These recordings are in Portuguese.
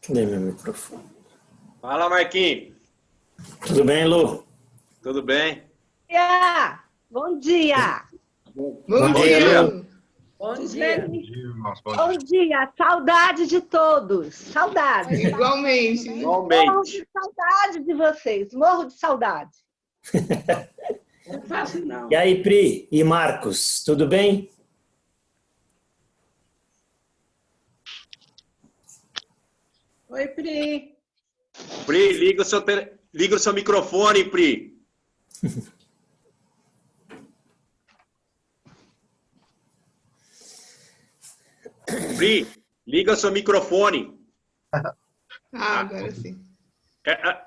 Cadê meu microfone? Fala, Marquinhos. Tudo bem, Lu? Tudo bem? Dia! Bom dia! Bom Bom dia, dia. Lu. Bom Tudo dia. bem? Dia, irmãos, bom Bom dia. dia! Saudade de todos! Saudade! Igualmente. Morro Igualmente. de saudade de vocês! Morro de saudade! Não é fácil, não. E aí, Pri e Marcos, tudo bem? Oi, Pri. Pri, liga o seu microfone, Pri. Pri, liga o seu microfone. Agora sim. É, é,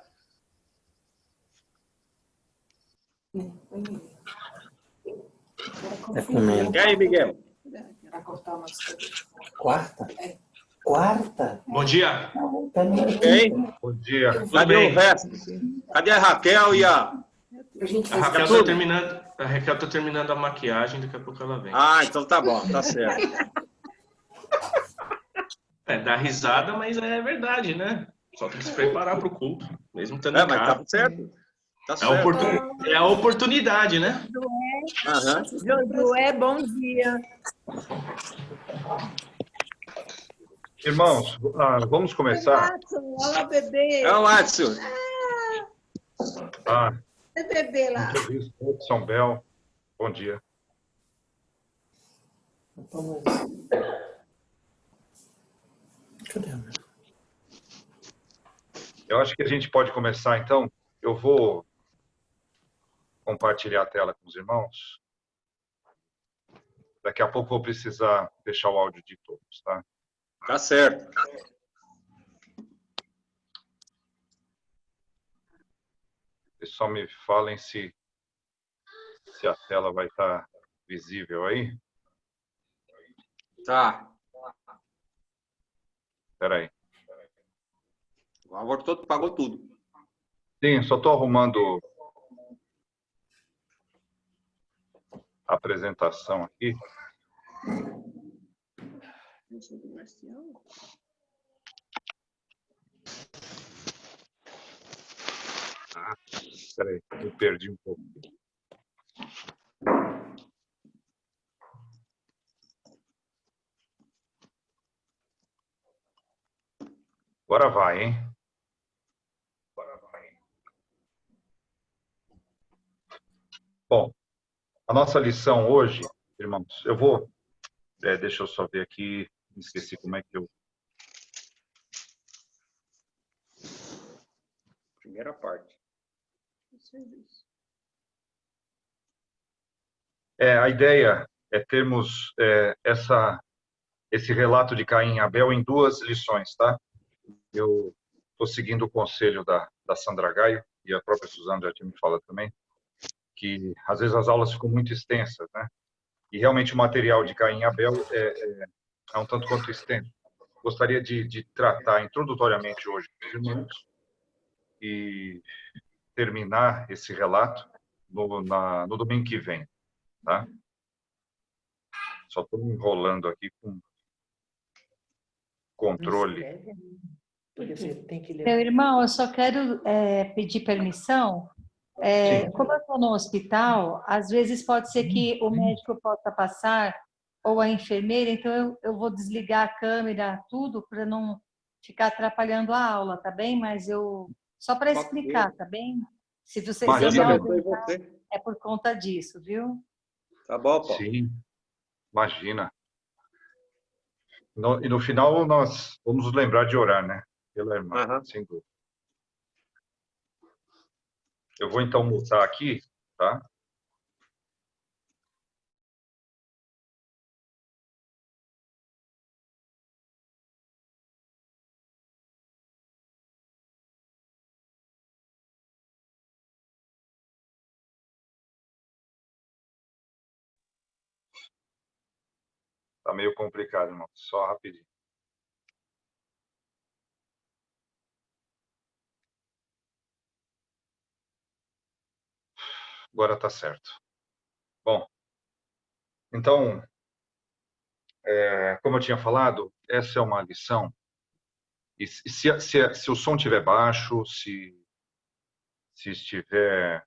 Tá comendo. E aí, Miguel? Quarta? Quarta? Bom dia. Tá no Hein? Bom dia. Cadê bem? o resto? Cadê a Raquel e a... A Raquel tudo? tá terminando, a Raquel tá terminando a maquiagem, daqui a pouco ela vem. Ah, então tá bom, tá certo. Dá risada, mas é verdade, né? Só tem que se preparar pro culto, mesmo estando É, em mas casa. tá certo. Tá É a certo. é a oportunidade, né? Aham. Josué, bom dia. Irmãos, vamos começar? Watson, olha o bebê. É o Watson. Ah, É bebê lá. muito visto, São Bel, bom dia. Cadê o meu? Eu acho que a gente pode começar, então. Eu vou compartilhar a tela com os irmãos. Daqui a pouco vou precisar deixar o áudio de todos, tá? Tá certo. Vocês só me falem se a tela vai estar visível aí. Tá. Espera aí. Agora todo pagou tudo. Sim, só estou arrumando a apresentação aqui. Espera aí, eu perdi um pouco. Agora vai, hein? Bom, a nossa lição hoje, irmãos, eu vou... deixa eu só ver aqui, esqueci como é que eu... Primeira parte. A ideia é termos esse relato de Caim e Abel em duas lições, tá? Eu estou seguindo o conselho da Sandra Gaio, e a própria Suzana já tinha me falado também, que às vezes as aulas ficam muito extensas, né? E realmente o material de Caim e Abel é um tanto quanto extenso. Gostaria de tratar introdutoriamente hoje com os irmãos e terminar esse relato no domingo que vem, tá? Só estou me enrolando aqui com controle. Meu irmão, eu só quero pedir permissão. Como eu estou no hospital, às vezes pode ser que o médico possa passar, ou a enfermeira, então eu vou desligar a câmera, tudo, para não ficar atrapalhando a aula, tá bem? Mas só para explicar, tá bem? Se vocês Mas Deus eu não abençoe aguentar, você. é por conta disso, viu? Tá bom, Paulo. Sim, imagina. E no final nós vamos nos lembrar de orar, né? Pela irmã, Aham. sem dúvida. Eu vou então mutar aqui, tá? Tá meio complicado, irmão. Só rapidinho. Agora tá certo. Bom, então, como eu tinha falado, essa é uma lição E se o som estiver baixo, se estiver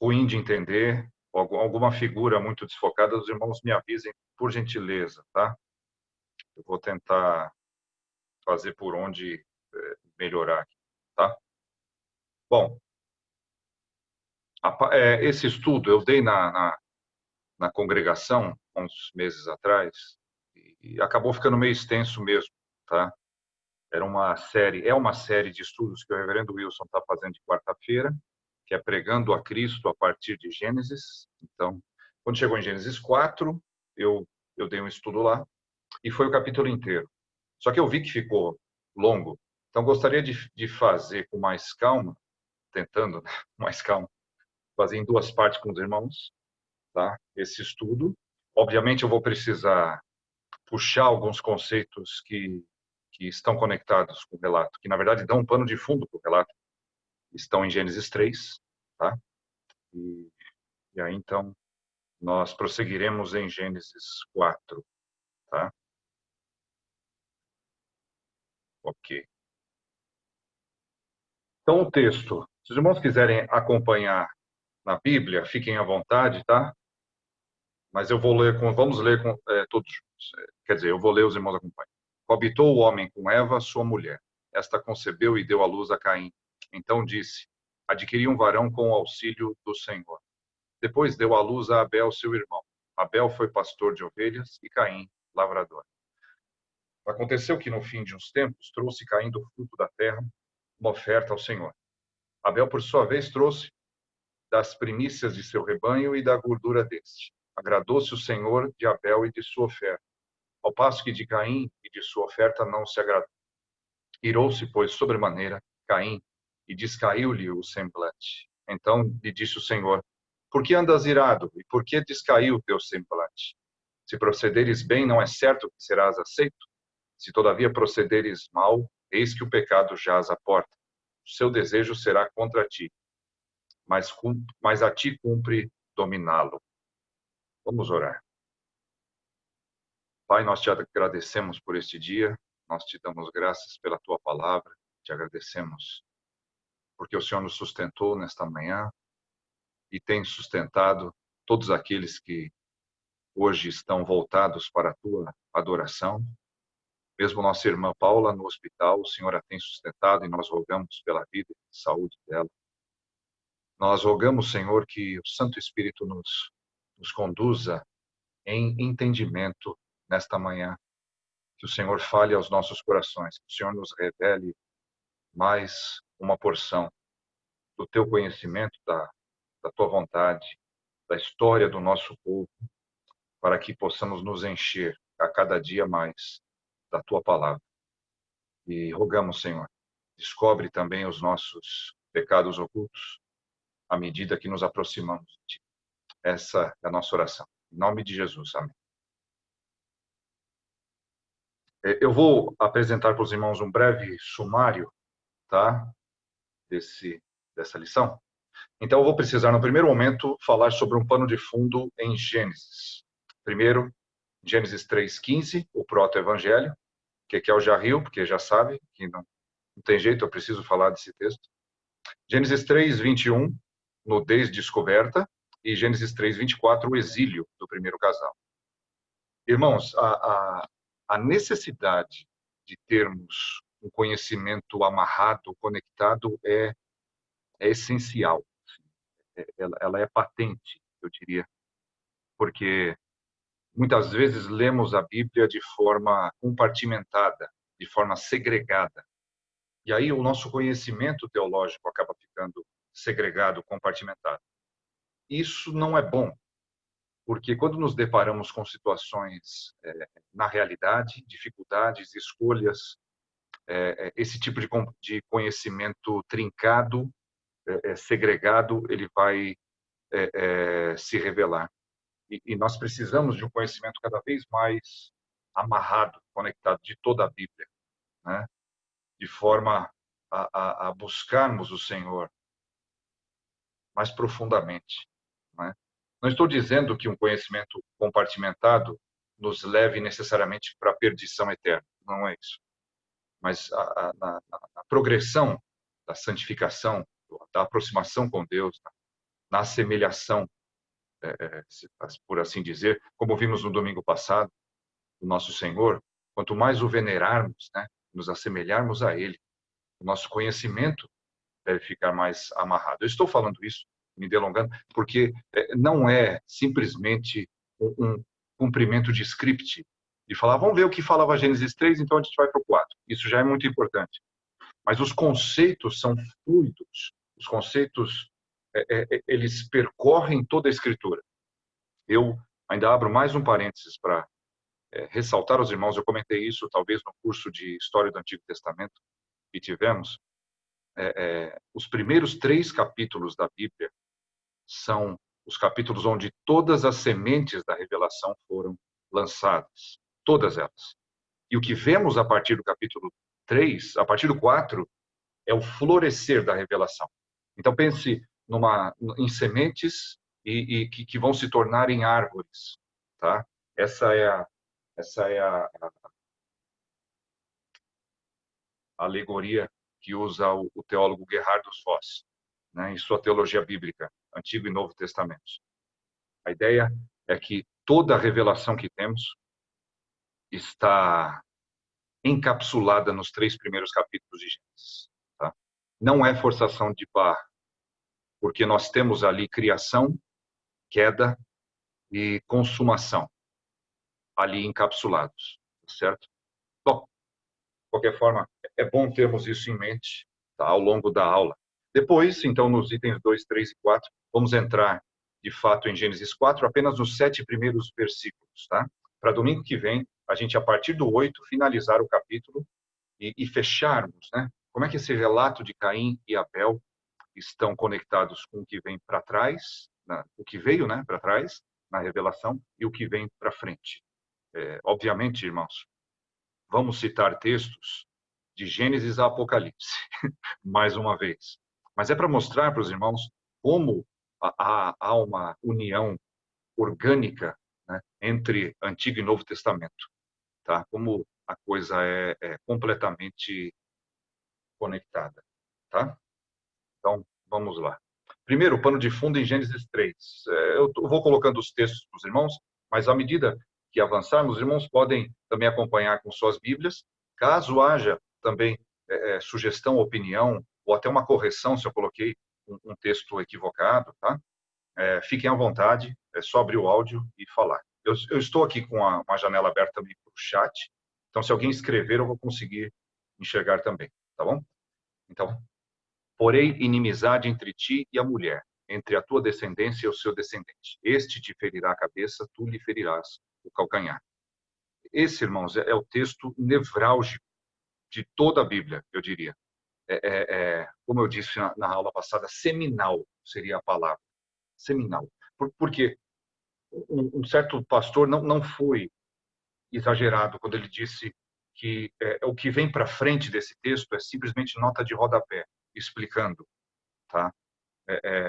ruim de entender, ou alguma figura muito desfocada, os irmãos me avisem, por gentileza, tá? Eu vou tentar fazer por onde melhorar aqui, tá? Bom, esse estudo eu dei na congregação, uns meses atrás, e acabou ficando meio extenso mesmo, tá? É uma série de estudos que o reverendo Wilson está fazendo de quarta-feira, que é pregando a Cristo a partir de Gênesis. Então, quando chegou em Gênesis 4, eu dei um estudo lá, e foi o capítulo inteiro. Só que eu vi que ficou longo, então gostaria de fazer com mais calma, tentando, né, com mais calma, fazer em 2 partes com os irmãos, tá? Esse estudo. Obviamente eu vou precisar puxar alguns conceitos que estão conectados com o relato, que na verdade dão um pano de fundo para o relato, estão em Gênesis 3, tá? E aí então nós prosseguiremos em Gênesis 4, tá? Ok. Então o texto, se os irmãos quiserem acompanhar na Bíblia, fiquem à vontade, tá? Mas eu vou ler vamos ler com todos juntos. Quer dizer, eu vou ler, os irmãos acompanham. Coabitou o homem com Eva, sua mulher. Esta concebeu e deu à luz a Caim. Então disse: adquiri um varão com o auxílio do Senhor. Depois deu à luz a Abel, seu irmão. Abel foi pastor de ovelhas e Caim, lavrador. Aconteceu que no fim de uns tempos trouxe Caim do fruto da terra uma oferta ao Senhor. Abel, por sua vez, trouxe das primícias de seu rebanho e da gordura deste. Agradou-se o Senhor de Abel e de sua oferta, ao passo que de Caim e de sua oferta não se agradou. Irou-se, pois, sobremaneira Caim, e descaiu-lhe o semblante. Então lhe disse o Senhor: por que andas irado, e por que descaiu o teu semblante? Se procederes bem, não é certo que serás aceito? Se todavia procederes mal, eis que o pecado jaz à porta. O seu desejo será contra ti, mas a ti cumpre dominá-lo. Vamos orar. Pai, nós te agradecemos por este dia, nós te damos graças pela tua palavra, te agradecemos porque o Senhor nos sustentou nesta manhã e tem sustentado todos aqueles que hoje estão voltados para a tua adoração. Mesmo nossa irmã Paula no hospital, o Senhor a tem sustentado e nós rogamos pela vida e saúde dela. Nós rogamos, Senhor, que o Santo Espírito nos conduza em entendimento nesta manhã, que o Senhor fale aos nossos corações, que o Senhor nos revele mais uma porção do teu conhecimento, da tua vontade, da história do nosso povo, para que possamos nos encher a cada dia mais da tua palavra. E rogamos, Senhor, descobre também os nossos pecados ocultos à medida que nos aproximamos de ti. Essa é a nossa oração. Em nome de Jesus, amém. Eu vou apresentar para os irmãos um breve sumário, tá? Dessa lição. Então, eu vou precisar, no primeiro momento, falar sobre um pano de fundo em Gênesis. Primeiro, Gênesis 3:15, o proto-evangelho, que aqui é o já riu, porque já sabe que não tem jeito, eu preciso falar desse texto. Gênesis 3:21, nudez descoberta, e Gênesis 3:24, o exílio do primeiro casal. Irmãos, a necessidade de termos um conhecimento amarrado, conectado, é essencial. Ela é patente, eu diria, porque muitas vezes lemos a Bíblia de forma compartimentada, de forma segregada. E aí o nosso conhecimento teológico acaba ficando segregado, compartimentado. Isso não é bom, porque quando nos deparamos com situações na realidade, dificuldades, escolhas, esse tipo de conhecimento trincado, segregado, ele vai se revelar. E nós precisamos de um conhecimento cada vez mais amarrado, conectado de toda a Bíblia, né? De forma a buscarmos o Senhor mais profundamente, né? Não estou dizendo que um conhecimento compartimentado nos leve necessariamente para a perdição eterna. não é isso. Mas na progressão da santificação, da aproximação com Deus, na assemelhação, por assim dizer, como vimos no domingo passado, do nosso Senhor, quanto mais o venerarmos, né, nos assemelharmos a Ele, o nosso conhecimento deve ficar mais amarrado. Eu estou falando isso, me delongando, porque não é simplesmente um cumprimento de script, de falar, vamos ver o que falava Gênesis 3, então a gente vai para o 4. Isso já é muito importante. Mas os conceitos são fluidos, os conceitos, eles percorrem toda a Escritura. Eu ainda abro mais um parênteses para ressaltar aos irmãos, eu comentei isso talvez no curso de História do Antigo Testamento que tivemos, os primeiros 3 capítulos da Bíblia são os capítulos onde todas as sementes da revelação foram lançadas, todas elas. E o que vemos a partir do capítulo 3, a partir do 4, é o florescer da revelação. Então pense em sementes e que vão se tornar em árvores, tá? Essa é a alegoria que usa o teólogo Gerhardus Voss, né, em sua teologia bíblica, Antigo e Novo Testamentos. A ideia é que toda a revelação que temos está encapsulada nos 3 primeiros capítulos de Gênesis. Tá? Não é forçação de barra, porque nós temos ali criação, queda e consumação, ali encapsulados, certo? Bom, de qualquer forma, é bom termos isso em mente, tá, ao longo da aula. Depois, então, nos itens 2, 3 e 4, vamos entrar, de fato, em Gênesis 4, apenas nos 7 primeiros versículos, tá? Para domingo que vem, a gente, a partir do 8, finalizar o capítulo e fecharmos, né? Como é que esse relato de Caim e Abel estão conectados com o que vem para trás, o que veio, né, para trás, na revelação, e o que vem para frente. Obviamente, irmãos, vamos citar textos de Gênesis a Apocalipse, mais uma vez. Mas é para mostrar para os irmãos como há uma união orgânica, né, entre Antigo e Novo Testamento. Tá? Como a coisa é completamente conectada. Tá? Então, vamos lá. Primeiro, o pano de fundo em Gênesis 3. Eu vou colocando os textos para os irmãos, mas à medida que avançarmos, os irmãos podem também acompanhar com suas Bíblias. Caso haja também sugestão, opinião, ou até uma correção, se eu coloquei um texto equivocado, tá? Fiquem à vontade, é só abrir o áudio e falar. Eu estou aqui com uma janela aberta também para o chat, então se alguém escrever, eu vou conseguir enxergar também, tá bom? Então, porém, inimizade entre ti e a mulher, entre a tua descendência e o seu descendente. Este te ferirá a cabeça, tu lhe ferirás o calcanhar. Esse, irmãos, é o texto nevrálgico de toda a Bíblia, eu diria. Como eu disse na aula passada, seminal seria a palavra. Seminal. Porque um certo pastor não foi exagerado quando ele disse que o que vem para frente desse texto é simplesmente nota de rodapé, explicando. Tá?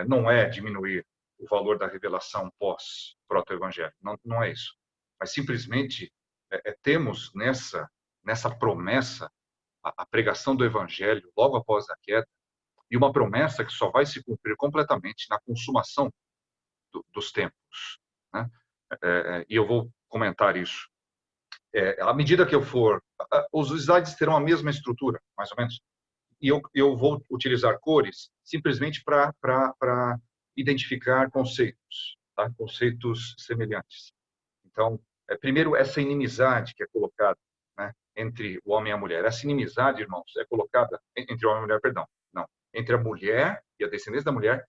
Não é diminuir o valor da revelação pós-proto-evangelho. Não é isso. Mas simplesmente temos nessa promessa a pregação do evangelho logo após a queda, e uma promessa que só vai se cumprir completamente na consumação dos tempos. Né? E eu vou comentar isso. À medida que eu for... Os slides terão a mesma estrutura, mais ou menos. E eu vou utilizar cores simplesmente para identificar conceitos, tá? Conceitos semelhantes. Então, primeiro, essa inimizade que é colocada, né, entre o homem e a mulher. Essa inimizade, irmãos, é colocada entre o homem e a mulher, perdão. Não. Entre a mulher e a descendência da mulher,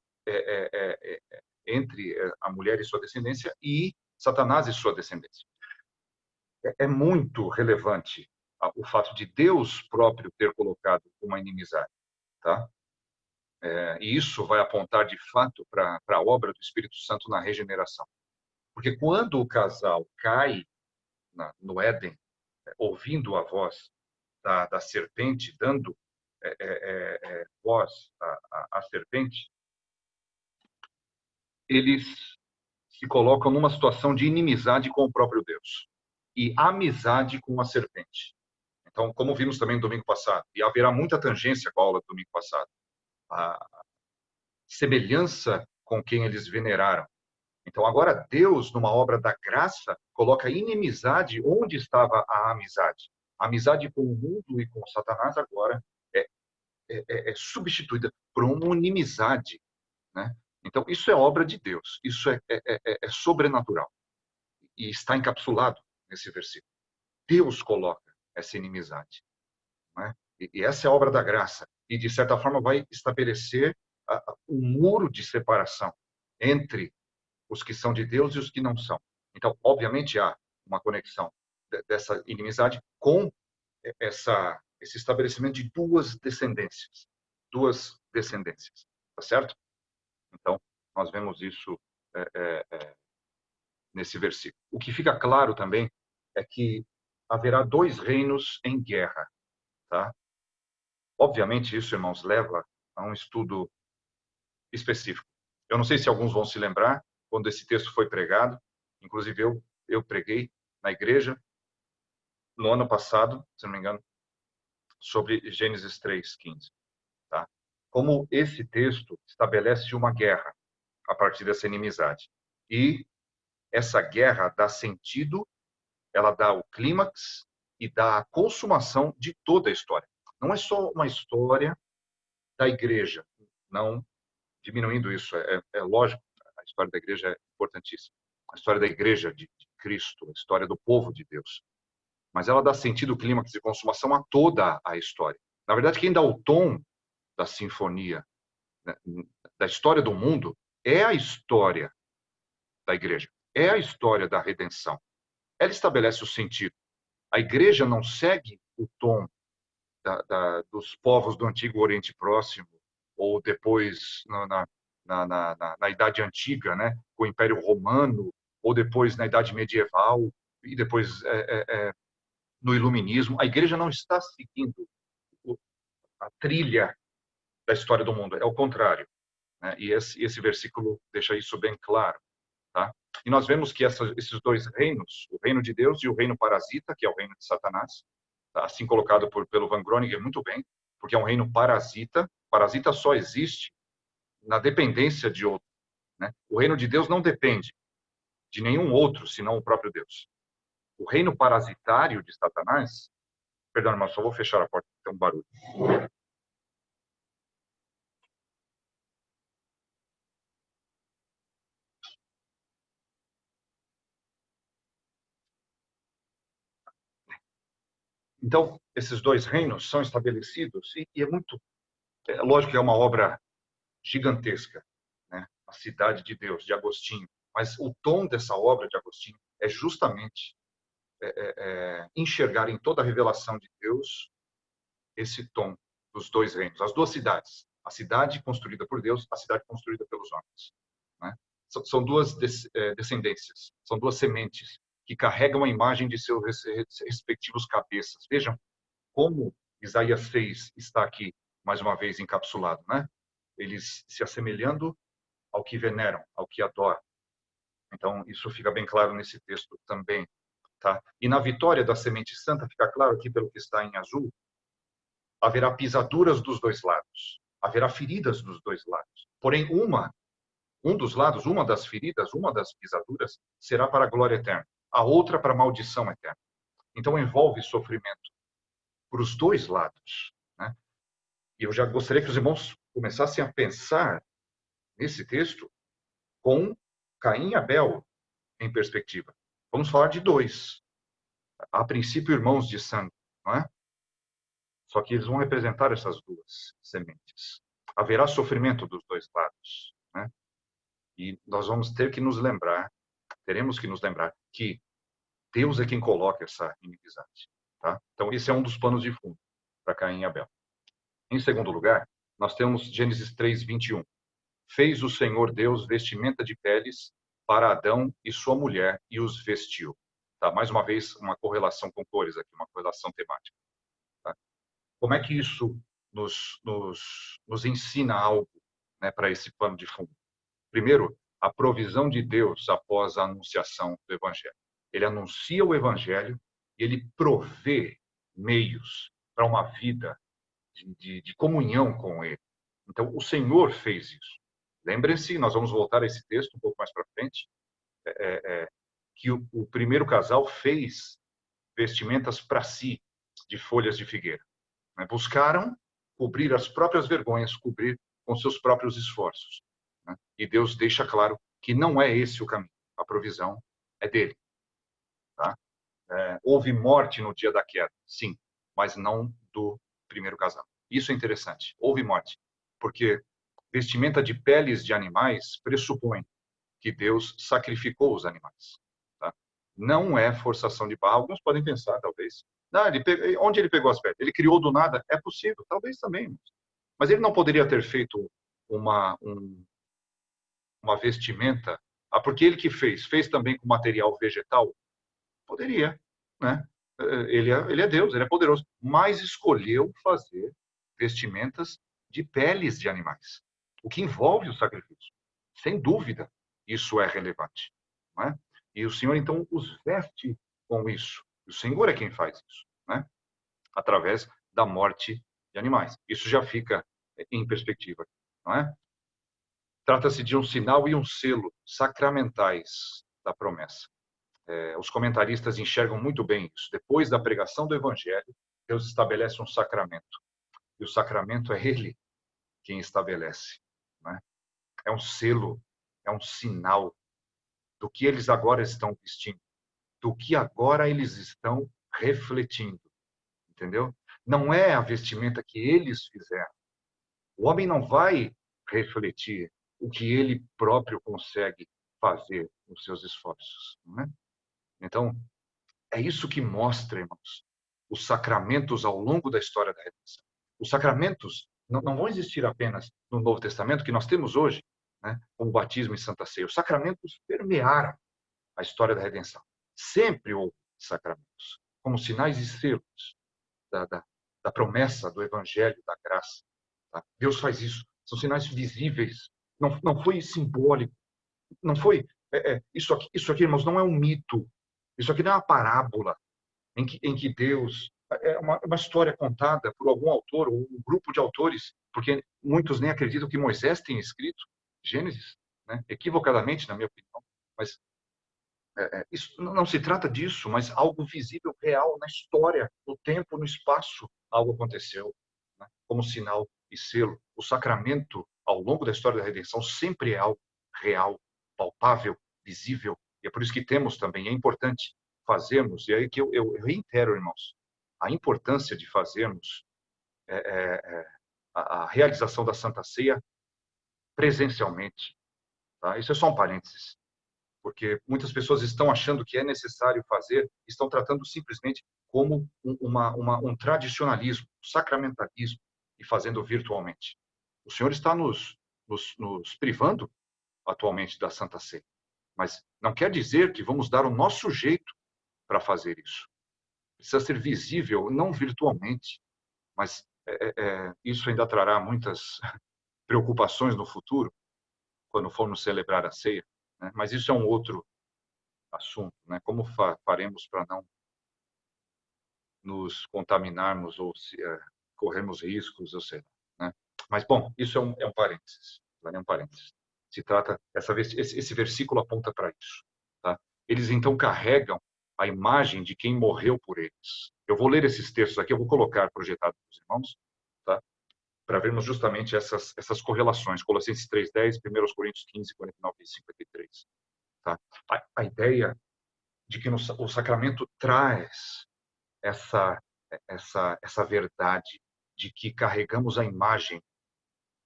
entre a mulher e sua descendência e Satanás e sua descendência. É muito relevante o fato de Deus próprio ter colocado uma inimizade. Tá? E isso vai apontar, de fato, para a obra do Espírito Santo na regeneração. Porque quando o casal cai no Éden, ouvindo a voz da serpente, dando voz à serpente, eles se colocam numa situação de inimizade com o próprio Deus e amizade com a serpente. Então, como vimos também no domingo passado, e haverá muita tangência com a aula do domingo passado, a semelhança com quem eles veneraram. Então, agora Deus, numa obra da graça, coloca inimizade onde estava a amizade. A amizade com o mundo e com Satanás agora é substituída por uma inimizade, né? Então, isso é obra de Deus, isso é sobrenatural e está encapsulado nesse versículo. Deus coloca essa inimizade, né? E essa é a obra da graça e, de certa forma, vai estabelecer um muro de separação entre os que são de Deus e os que não são. Então, obviamente, há uma conexão dessa inimizade com esse estabelecimento de duas descendências, tá certo? Então, nós vemos isso nesse versículo. O que fica claro também é que haverá dois reinos em guerra, tá? Obviamente, isso, irmãos, leva a um estudo específico. Eu não sei se alguns vão se lembrar, quando esse texto foi pregado, inclusive eu preguei na igreja no ano passado, se não me engano, sobre Gênesis 3:15, tá? Como esse texto estabelece uma guerra a partir dessa inimizade. E essa guerra dá sentido, ela dá o clímax e dá a consumação de toda a história. Não é só uma história da igreja, não diminuindo isso, é lógico, a história da igreja é importantíssima. A história da igreja de Cristo, a história do povo de Deus. Mas ela dá sentido, clímax e consumação a toda a história. Na verdade, quem dá o tom da sinfonia, né, da história do mundo, é a história da igreja, é a história da redenção. Ela estabelece o sentido. A igreja não segue o tom dos povos do Antigo Oriente Próximo, ou depois na Idade Antiga, né, com o Império Romano, ou depois na Idade Medieval, e depois no Iluminismo. A igreja não está seguindo a trilha da história do mundo, é o contrário, né? E esse versículo deixa isso bem claro, tá? E nós vemos que esses dois reinos, o reino de Deus e o reino parasita, que é o reino de Satanás, tá? Assim colocado pelo Van Groningen muito bem, porque é um reino parasita. Parasita só existe na dependência de outro, né? O reino de Deus não depende de nenhum outro, senão o próprio Deus. O reino parasitário de Satanás... Perdão, irmão, só vou fechar a porta, tem um barulho. Então, esses dois reinos são estabelecidos e é muito... lógico que é uma obra gigantesca, né? A Cidade de Deus, de Agostinho. Mas o tom dessa obra de Agostinho é justamente enxergar em toda a revelação de Deus esse tom dos dois reinos, as duas cidades. A cidade construída por Deus, a cidade construída pelos homens, né? São duas descendências, são duas sementes que carregam a imagem de seus respectivos cabeças. Vejam como Isaías 6 está aqui, mais uma vez, encapsulado, né? Eles se assemelhando ao que veneram, ao que adoram. Então, isso fica bem claro nesse texto também, tá? E na vitória da semente santa, fica claro aqui pelo que está em azul, haverá pisaduras dos dois lados, haverá feridas dos dois lados. Porém, um dos lados, uma das feridas, uma das pisaduras, será para a glória eterna, a outra para a maldição eterna. Então, envolve sofrimento para os dois lados, né? E eu já gostaria que os irmãos começassem a pensar nesse texto com Caim e Abel em perspectiva. Vamos falar de dois. A princípio, irmãos de sangue, não é? Só que eles vão representar essas duas sementes. Haverá sofrimento dos dois lados, né? E nós vamos ter que nos lembrar, teremos que nos lembrar que Deus é quem coloca essa inimizade, tá? Então, esse é um dos panos de fundo para Caim e Abel. Em segundo lugar, nós temos Gênesis 3:21. Fez o Senhor Deus vestimenta de peles para Adão e sua mulher e os vestiu. Tá? Mais uma vez, uma correlação com cores aqui, uma correlação temática. Tá? Como é que isso nos ensina algo, né, para esse pano de fundo? Primeiro, a provisão de Deus após a anunciação do Evangelho. Ele anuncia o Evangelho e ele provê meios para uma vida de comunhão com Ele. Então, o Senhor fez isso. Lembrem-se, nós vamos voltar a esse texto um pouco mais para frente, que o primeiro casal fez vestimentas para si de folhas de figueira. Né? Buscaram cobrir as próprias vergonhas, cobrir com seus próprios esforços. Né? E Deus deixa claro que não é esse o caminho. A provisão é dele. Tá? Houve morte no dia da queda, sim, mas não do primeiro casal. Isso é interessante. Houve morte, porque vestimenta de peles de animais pressupõe que Deus sacrificou os animais. Tá? Não é forçação de barra. Alguns podem pensar, talvez. Onde ele pegou as peles? Ele criou do nada? É possível, talvez também. Mas ele não poderia ter feito uma vestimenta. Porque ele que fez também com material vegetal? Poderia, né? Ele é Deus, ele é poderoso. Mas escolheu fazer vestimentas de peles de animais. O que envolve o sacrifício. Sem dúvida, isso é relevante. Não é? E o Senhor, então, os veste com isso. O Senhor é quem faz isso, né? Através da morte de animais. Isso já fica em perspectiva, não é? Trata-se de um sinal e um selo sacramentais da promessa. Os comentaristas enxergam muito bem isso. Depois da pregação do Evangelho, Deus estabelece um sacramento. E o sacramento é Ele quem estabelece. Né? É um selo, é um sinal do que eles agora estão vestindo, do que agora eles estão refletindo. Entendeu? Não é a vestimenta que eles fizeram. O homem não vai refletir o que ele próprio consegue fazer com seus esforços. Não é? Então, é isso que mostra, irmãos, os sacramentos ao longo da história da redenção. Os sacramentos não vão existir apenas no Novo Testamento, que nós temos hoje, né, como batismo e Santa Ceia. Os sacramentos permearam a história da redenção. Sempre houve sacramentos, como sinais e selos da promessa do Evangelho, da graça. Tá? Deus faz isso. São sinais visíveis. Não foi simbólico. Não foi... Isso aqui, irmãos, não é um mito. Isso aqui não é uma parábola em que Deus... É uma história contada por algum autor ou um grupo de autores, porque muitos nem acreditam que Moisés tenha escrito Gênesis, né? Equivocadamente, na minha opinião. Mas isso não se trata disso, mas algo visível, real, na história, no tempo, no espaço, algo aconteceu, né? Como sinal e selo. O sacramento, ao longo da história da redenção, sempre é algo real, palpável, visível. E é por isso que temos também, é importante fazermos, e aí que eu reitero, irmãos, a importância de fazermos a realização da Santa Ceia presencialmente. Tá? Isso é só um parênteses, porque muitas pessoas estão achando que é necessário fazer, estão tratando simplesmente como um tradicionalismo, um sacramentalismo, e fazendo virtualmente. O Senhor está nos privando atualmente da Santa Ceia, mas não quer dizer que vamos dar o nosso jeito para fazer isso. Precisa ser visível, não virtualmente, mas isso ainda trará muitas preocupações no futuro, quando formos celebrar a ceia, né? Mas isso é um outro assunto, né? Como faremos para não nos contaminarmos ou corrermos riscos, eu sei, né? Mas, bom, isso é um parênteses, é um parênteses. Se trata, esse versículo aponta para isso, tá? Eles então carregam a imagem de quem morreu por eles. Eu vou ler esses textos aqui, eu vou colocar projetado para os irmãos, tá? Para vermos justamente essas correlações. Colossenses 3:10, 1 Coríntios 15, 49 e 53. Tá? A ideia de que o sacramento traz essa verdade de que carregamos a imagem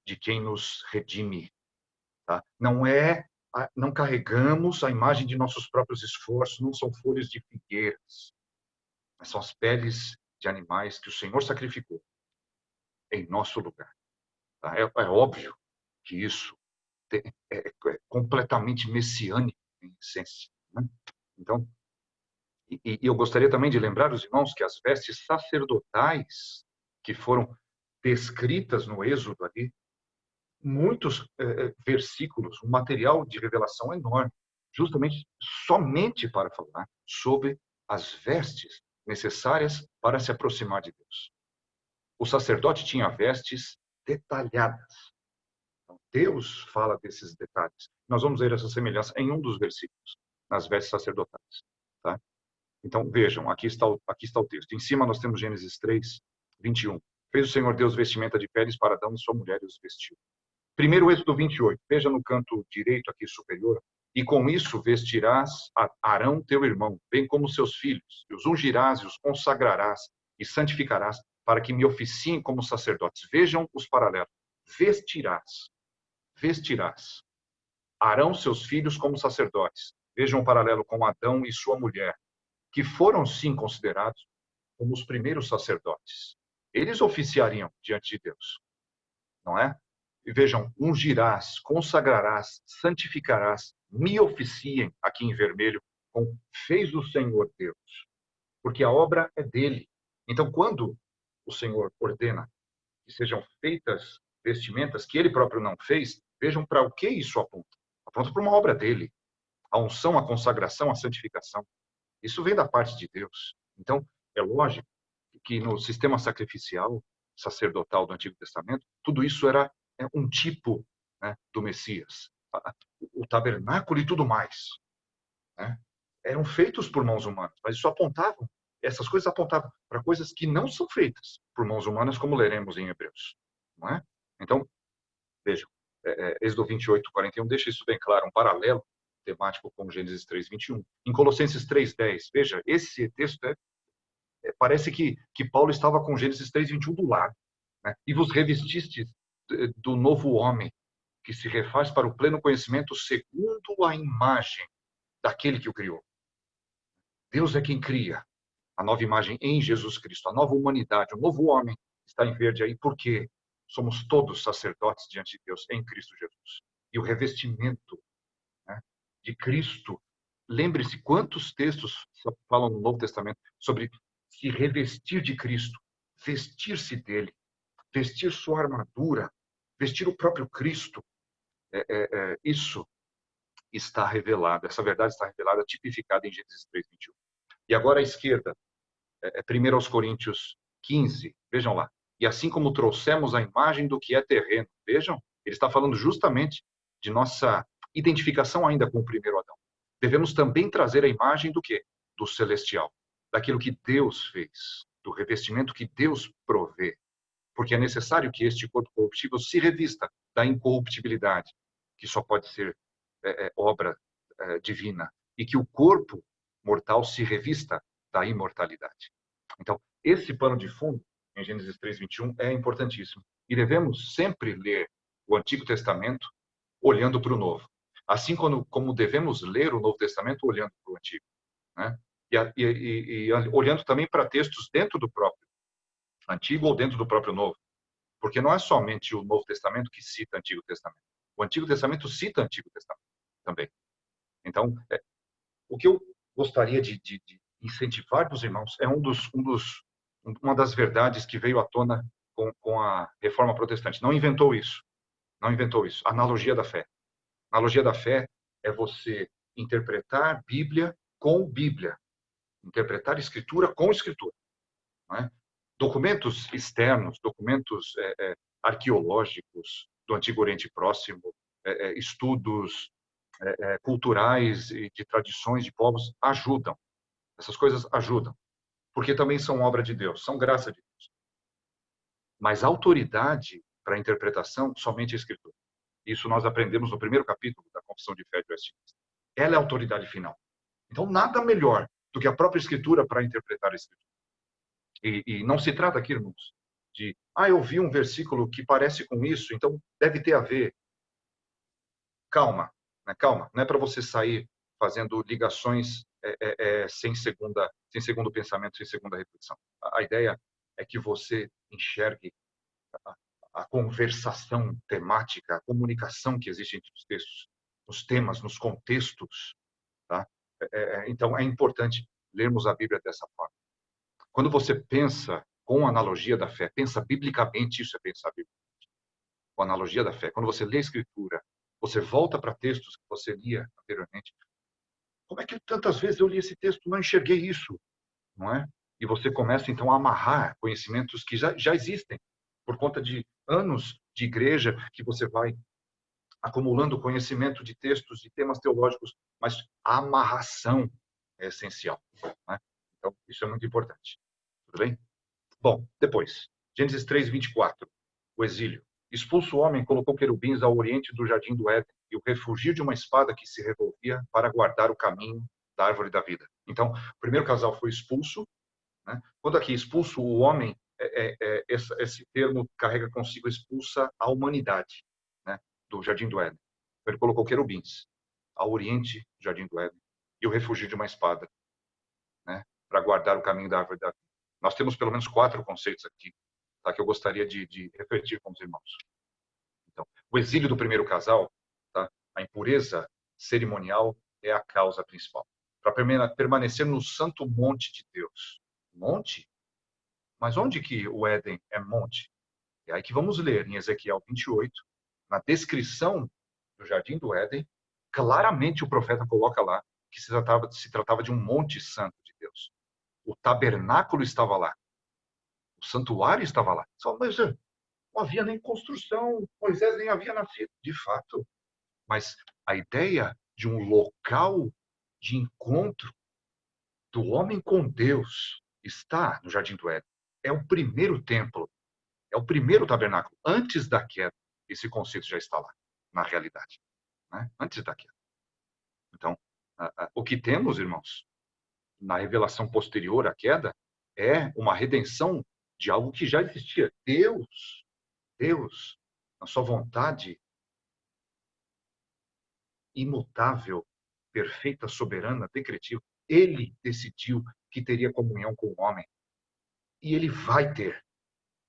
de quem nos redime. Tá? Não carregamos a imagem de nossos próprios esforços, não são folhas de figueiras, mas são as peles de animais que o Senhor sacrificou em nosso lugar. Tá? É óbvio que isso é completamente messiânico em essência. Né? Então, e eu gostaria também de lembrar os irmãos que as vestes sacerdotais que foram descritas no Êxodo ali, muitos versículos, um material de revelação enorme, justamente somente para falar sobre as vestes necessárias para se aproximar de Deus. O sacerdote tinha vestes detalhadas. Então, Deus fala desses detalhes. Nós vamos ver essa semelhança em um dos versículos, nas vestes sacerdotais. Tá? Então, vejam, aqui está o texto. Em cima nós temos Gênesis 3, 21. Fez o Senhor Deus vestimenta de peles para Adão e sua mulher e os vestiu. Primeiro Êxodo 28. Veja no canto direito aqui superior. E com isso vestirás a Arão teu irmão, bem como seus filhos, e os ungirás e os consagrarás e santificarás, para que me oficiem como sacerdotes. Vejam os paralelos. Vestirás. Vestirás. Arão seus filhos como sacerdotes. Vejam o paralelo com Adão e sua mulher, que foram sim considerados como os primeiros sacerdotes. Eles oficiariam diante de Deus, não é? E vejam, ungirás, consagrarás, santificarás, me oficiem, aqui em vermelho, com fez o Senhor Deus, porque a obra é dele. Então, quando o Senhor ordena que sejam feitas vestimentas que ele próprio não fez, vejam para o que isso aponta. Aponta para uma obra dele. A unção, a consagração, a santificação. Isso vem da parte de Deus. Então, é lógico que no sistema sacrificial, sacerdotal do Antigo Testamento, tudo isso era um tipo, né, do Messias. O tabernáculo e tudo mais, né, eram feitos por mãos humanas, mas isso essas coisas apontavam para coisas que não são feitas por mãos humanas, como leremos em Hebreus. Não é? Então, vejam, Êxodo 28, 41 deixa isso bem claro, um paralelo temático com Gênesis 3, 21. Em Colossenses 3, 10, veja, esse texto parece que Paulo estava com Gênesis 3, 21 do lado. Né? E vos revestistes do novo homem, que se refaz para o pleno conhecimento segundo a imagem daquele que o criou. Deus é quem cria a nova imagem em Jesus Cristo, a nova humanidade, o novo homem está em verde aí, porque somos todos sacerdotes diante de Deus em Cristo Jesus. E o revestimento, né, de Cristo, lembre-se quantos textos falam no Novo Testamento sobre se revestir de Cristo, vestir-se dele, vestir sua armadura, vestir o próprio Cristo. Isso está revelado, essa verdade está revelada, tipificada em Gênesis 3, 21. E agora à esquerda, 1 aos Coríntios 15, vejam lá. E assim como trouxemos a imagem do que é terreno, vejam, ele está falando justamente de nossa identificação ainda com o primeiro Adão. Devemos também trazer a imagem do quê? Do celestial, daquilo que Deus fez, do revestimento que Deus provê. Porque é necessário que este corpo corruptível se revista da incorruptibilidade, que só pode ser obra divina, e que o corpo mortal se revista da imortalidade. Então, esse pano de fundo, em Gênesis 3, 21, é importantíssimo. E devemos sempre ler o Antigo Testamento olhando para o Novo. Assim como devemos ler o Novo Testamento olhando para o Antigo. Né? E olhando também para textos dentro do próprio Antigo ou dentro do próprio Novo. Porque não é somente o Novo Testamento que cita o Antigo Testamento. O Antigo Testamento cita o Antigo Testamento também. Então, o que eu gostaria de incentivar dos irmãos é uma das verdades que veio à tona com a Reforma Protestante. Não inventou isso. Não inventou isso. Analogia da fé. Analogia da fé é você interpretar Bíblia com Bíblia. Interpretar Escritura com Escritura. Não é? Documentos externos, documentos arqueológicos do Antigo Oriente Próximo, estudos culturais e de tradições de povos ajudam. Essas coisas ajudam, porque também são obra de Deus, são graça de Deus. Mas a autoridade para a interpretação, somente a Escritura. Isso nós aprendemos no primeiro capítulo da Confissão de Fé de Westminster. Ela é a autoridade final. Então, nada melhor do que a própria Escritura para interpretar a Escritura. E não se trata aqui, irmãos, de, eu vi um versículo que parece com isso, então deve ter a ver. Calma, né? Calma. Não é para você sair fazendo ligações sem segundo pensamento, sem segunda reflexão. A ideia é que você enxergue a conversação temática, a comunicação que existe entre os textos, nos temas, nos contextos. Tá? Então, é importante lermos a Bíblia dessa forma. Quando você pensa com a analogia da fé, pensa biblicamente, isso é pensar biblicamente. Com a analogia da fé. Quando você lê a Escritura, você volta para textos que você lia anteriormente. Como é que tantas vezes eu li esse texto e não enxerguei isso? Não é? E você começa, então, a amarrar conhecimentos que já existem, por conta de anos de igreja, que você vai acumulando conhecimento de textos, de temas teológicos, mas a amarração é essencial, né? Então, isso é muito importante. Tudo bem? Bom, depois, Gênesis 3, 24, o exílio. Expulso o homem, colocou querubins ao oriente do jardim do Éden e o refugiu de uma espada que se revolvia para guardar o caminho da árvore da vida. Então, o primeiro casal foi expulso, né? Quando aqui expulso o homem, esse termo carrega consigo expulsa a humanidade, né, do jardim do Éden. Ele colocou querubins ao oriente do jardim do Éden e o refugiu de uma espada, né, para guardar o caminho da árvore da vida. Nós temos pelo menos 4 conceitos aqui, tá, que eu gostaria de refletir com os irmãos. Então, o exílio do primeiro casal, tá, a impureza cerimonial é a causa principal. Para permanecer no santo monte de Deus. Monte? Mas onde que o Éden é monte? É aí que vamos ler em Ezequiel 28, na descrição do jardim do Éden, claramente o profeta coloca lá que se tratava de um monte santo de Deus. O tabernáculo estava lá. O santuário estava lá. Só, mas não havia nem construção, Moisés nem havia nascido. De fato. Mas a ideia de um local de encontro do homem com Deus está no jardim do Éden. É o primeiro templo. É o primeiro tabernáculo. Antes da queda, esse conceito já está lá, na realidade. Né? Antes da queda. Então, o que temos, irmãos, na revelação posterior à queda, é uma redenção de algo que já existia. Deus, na sua vontade imutável, perfeita, soberana, decretiva, ele decidiu que teria comunhão com o homem. E ele vai ter.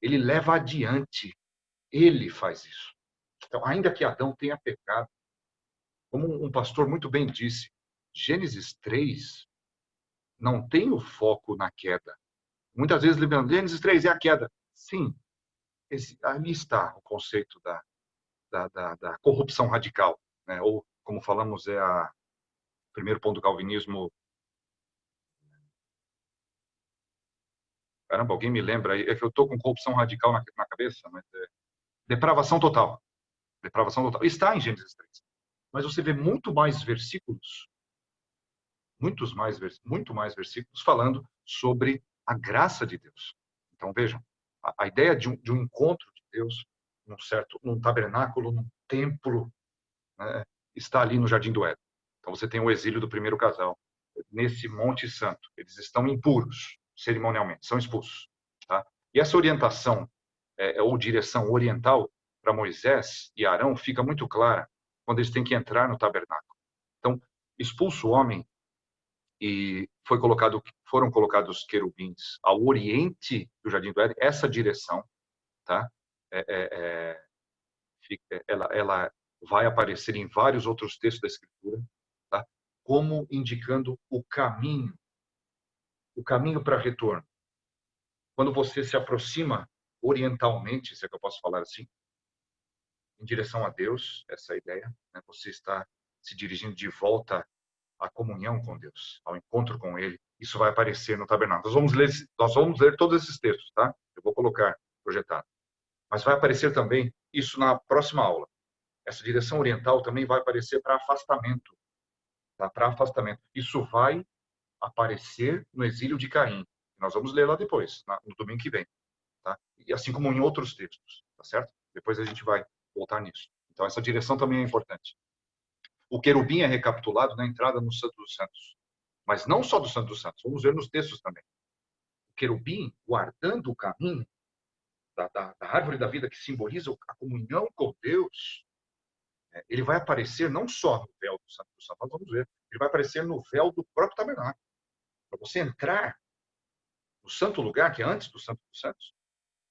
Ele leva adiante. Ele faz isso. Então, ainda que Adão tenha pecado, como um pastor muito bem disse, Gênesis 3 não tem o foco na queda. Muitas vezes, lembrando, Gênesis 3 é a queda. Sim, ali está o conceito da corrupção radical, né? Ou, como falamos, é o primeiro ponto do calvinismo. Caramba, alguém me lembra? É que eu estou com corrupção radical na cabeça, mas depravação total. Depravação total. Está em Gênesis 3. Mas você vê muito mais versículos, muito mais versículos falando sobre a graça de Deus. Então, vejam, a ideia de um encontro de Deus num tabernáculo, num templo, né, está ali no Jardim do Éden. Então, você tem o exílio do primeiro casal. Nesse Monte Santo, eles estão impuros, cerimonialmente, são expulsos. Tá? E essa orientação, ou direção oriental, para Moisés e Arão, fica muito clara quando eles têm que entrar no tabernáculo. Então, expulso o homem, e foram colocados querubins ao oriente do Jardim do Éden. Essa direção, tá? Ela vai aparecer em vários outros textos da Escritura, tá? Como indicando o caminho para retorno. Quando você se aproxima orientalmente, se é que eu posso falar assim, em direção a Deus, essa é a ideia, né? Você está se dirigindo de volta à comunhão com Deus, ao encontro com Ele. Isso vai aparecer no tabernáculo. Nós vamos ler todos esses textos, tá? Eu vou colocar projetado. Mas vai aparecer também isso na próxima aula. Essa direção oriental também vai aparecer para afastamento, tá? Para afastamento. Isso vai aparecer no exílio de Caim. Nós vamos ler lá depois, no domingo que vem, tá? E assim como em outros textos, tá certo? Depois a gente vai voltar nisso. Então essa direção também é importante. O querubim é recapitulado na entrada no Santo dos Santos. Mas não só do Santo dos Santos, vamos ver nos textos também. O querubim, guardando o caminho da árvore da vida, que simboliza a comunhão com Deus, ele vai aparecer não só no véu do Santo dos Santos, nós vamos ver, ele vai aparecer no véu do próprio tabernáculo. Para você entrar no santo lugar, que é antes do Santo dos Santos,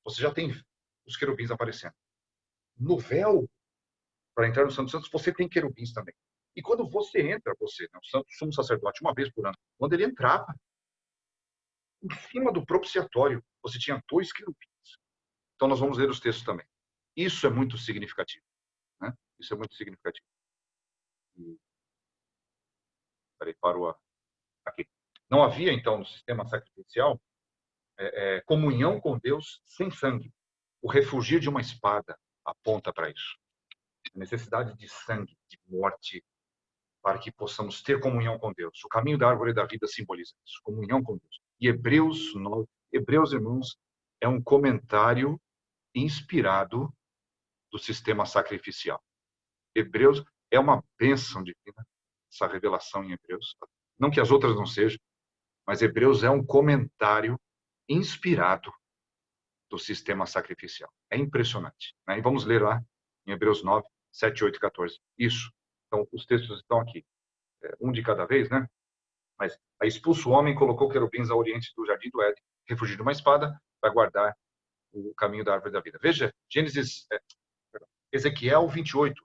você já tem os querubins aparecendo. No véu, para entrar no Santo dos Santos, você tem querubins também. E quando você entra, né, o santo sumo sacerdote, uma vez por ano, quando ele entrava, em cima do propiciatório, você tinha 2 querubins. Então, nós vamos ler os textos também. Isso é muito significativo. Né? Isso é muito significativo. Peraí, parou aqui. Não havia, então, no sistema sacrificial, comunhão com Deus sem sangue. O refugir de uma espada aponta para isso. A necessidade de sangue, de morte, para que possamos ter comunhão com Deus. O caminho da árvore da vida simboliza isso, comunhão com Deus. E Hebreus 9, Hebreus, irmãos, é um comentário inspirado do sistema sacrificial. Hebreus é uma bênção divina, essa revelação em Hebreus. Não que as outras não sejam, mas Hebreus é um comentário inspirado do sistema sacrificial. É impressionante, né? E vamos ler lá em Hebreus 9, 7, 8 e 14. Isso. Então, os textos estão aqui. Um de cada vez, né? Mas aí expulso o homem, colocou querubins ao oriente do jardim do Éden, refugio de uma espada, vai guardar o caminho da árvore da vida. Veja, Ezequiel 28,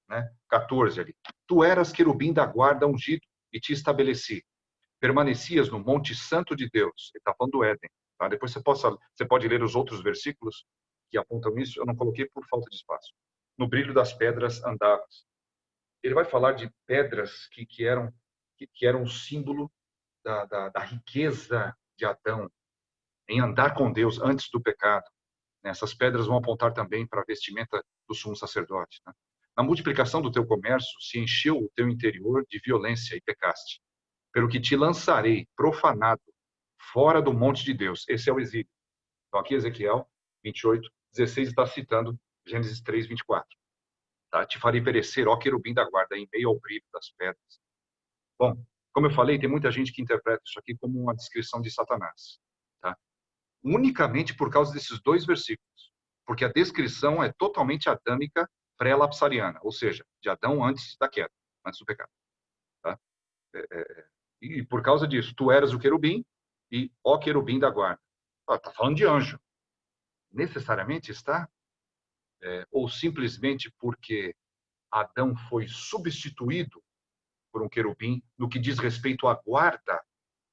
né? 14 ali. Tu eras querubim da guarda ungido e te estabeleci. Permanecias no monte santo de Deus. Ele está falando do Éden. Tá? Depois você pode ler os outros versículos que apontam isso. Eu não coloquei por falta de espaço. No brilho das pedras andavas. Ele vai falar de pedras que eram um símbolo da riqueza de Adão em andar com Deus antes do pecado. Essas pedras vão apontar também para a vestimenta do sumo sacerdote. Né? Na multiplicação do teu comércio se encheu o teu interior de violência e pecaste. Pelo que te lançarei profanado fora do monte de Deus. Esse é o exílio. Então aqui Ezequiel 28, 16 está citando Gênesis 3, 24. Tá? Te farei perecer, ó querubim da guarda, em meio ao brilho das pedras. Bom, como eu falei, tem muita gente que interpreta isso aqui como uma descrição de Satanás. Tá? Unicamente por causa desses dois versículos. Porque a descrição é totalmente adâmica pré-lapsariana, ou seja, de Adão antes da queda, antes do pecado. Tá? E por causa disso, tu eras o querubim e ó querubim da guarda. Está falando de anjo. Necessariamente está? Ou simplesmente porque Adão foi substituído por um querubim no que diz respeito à guarda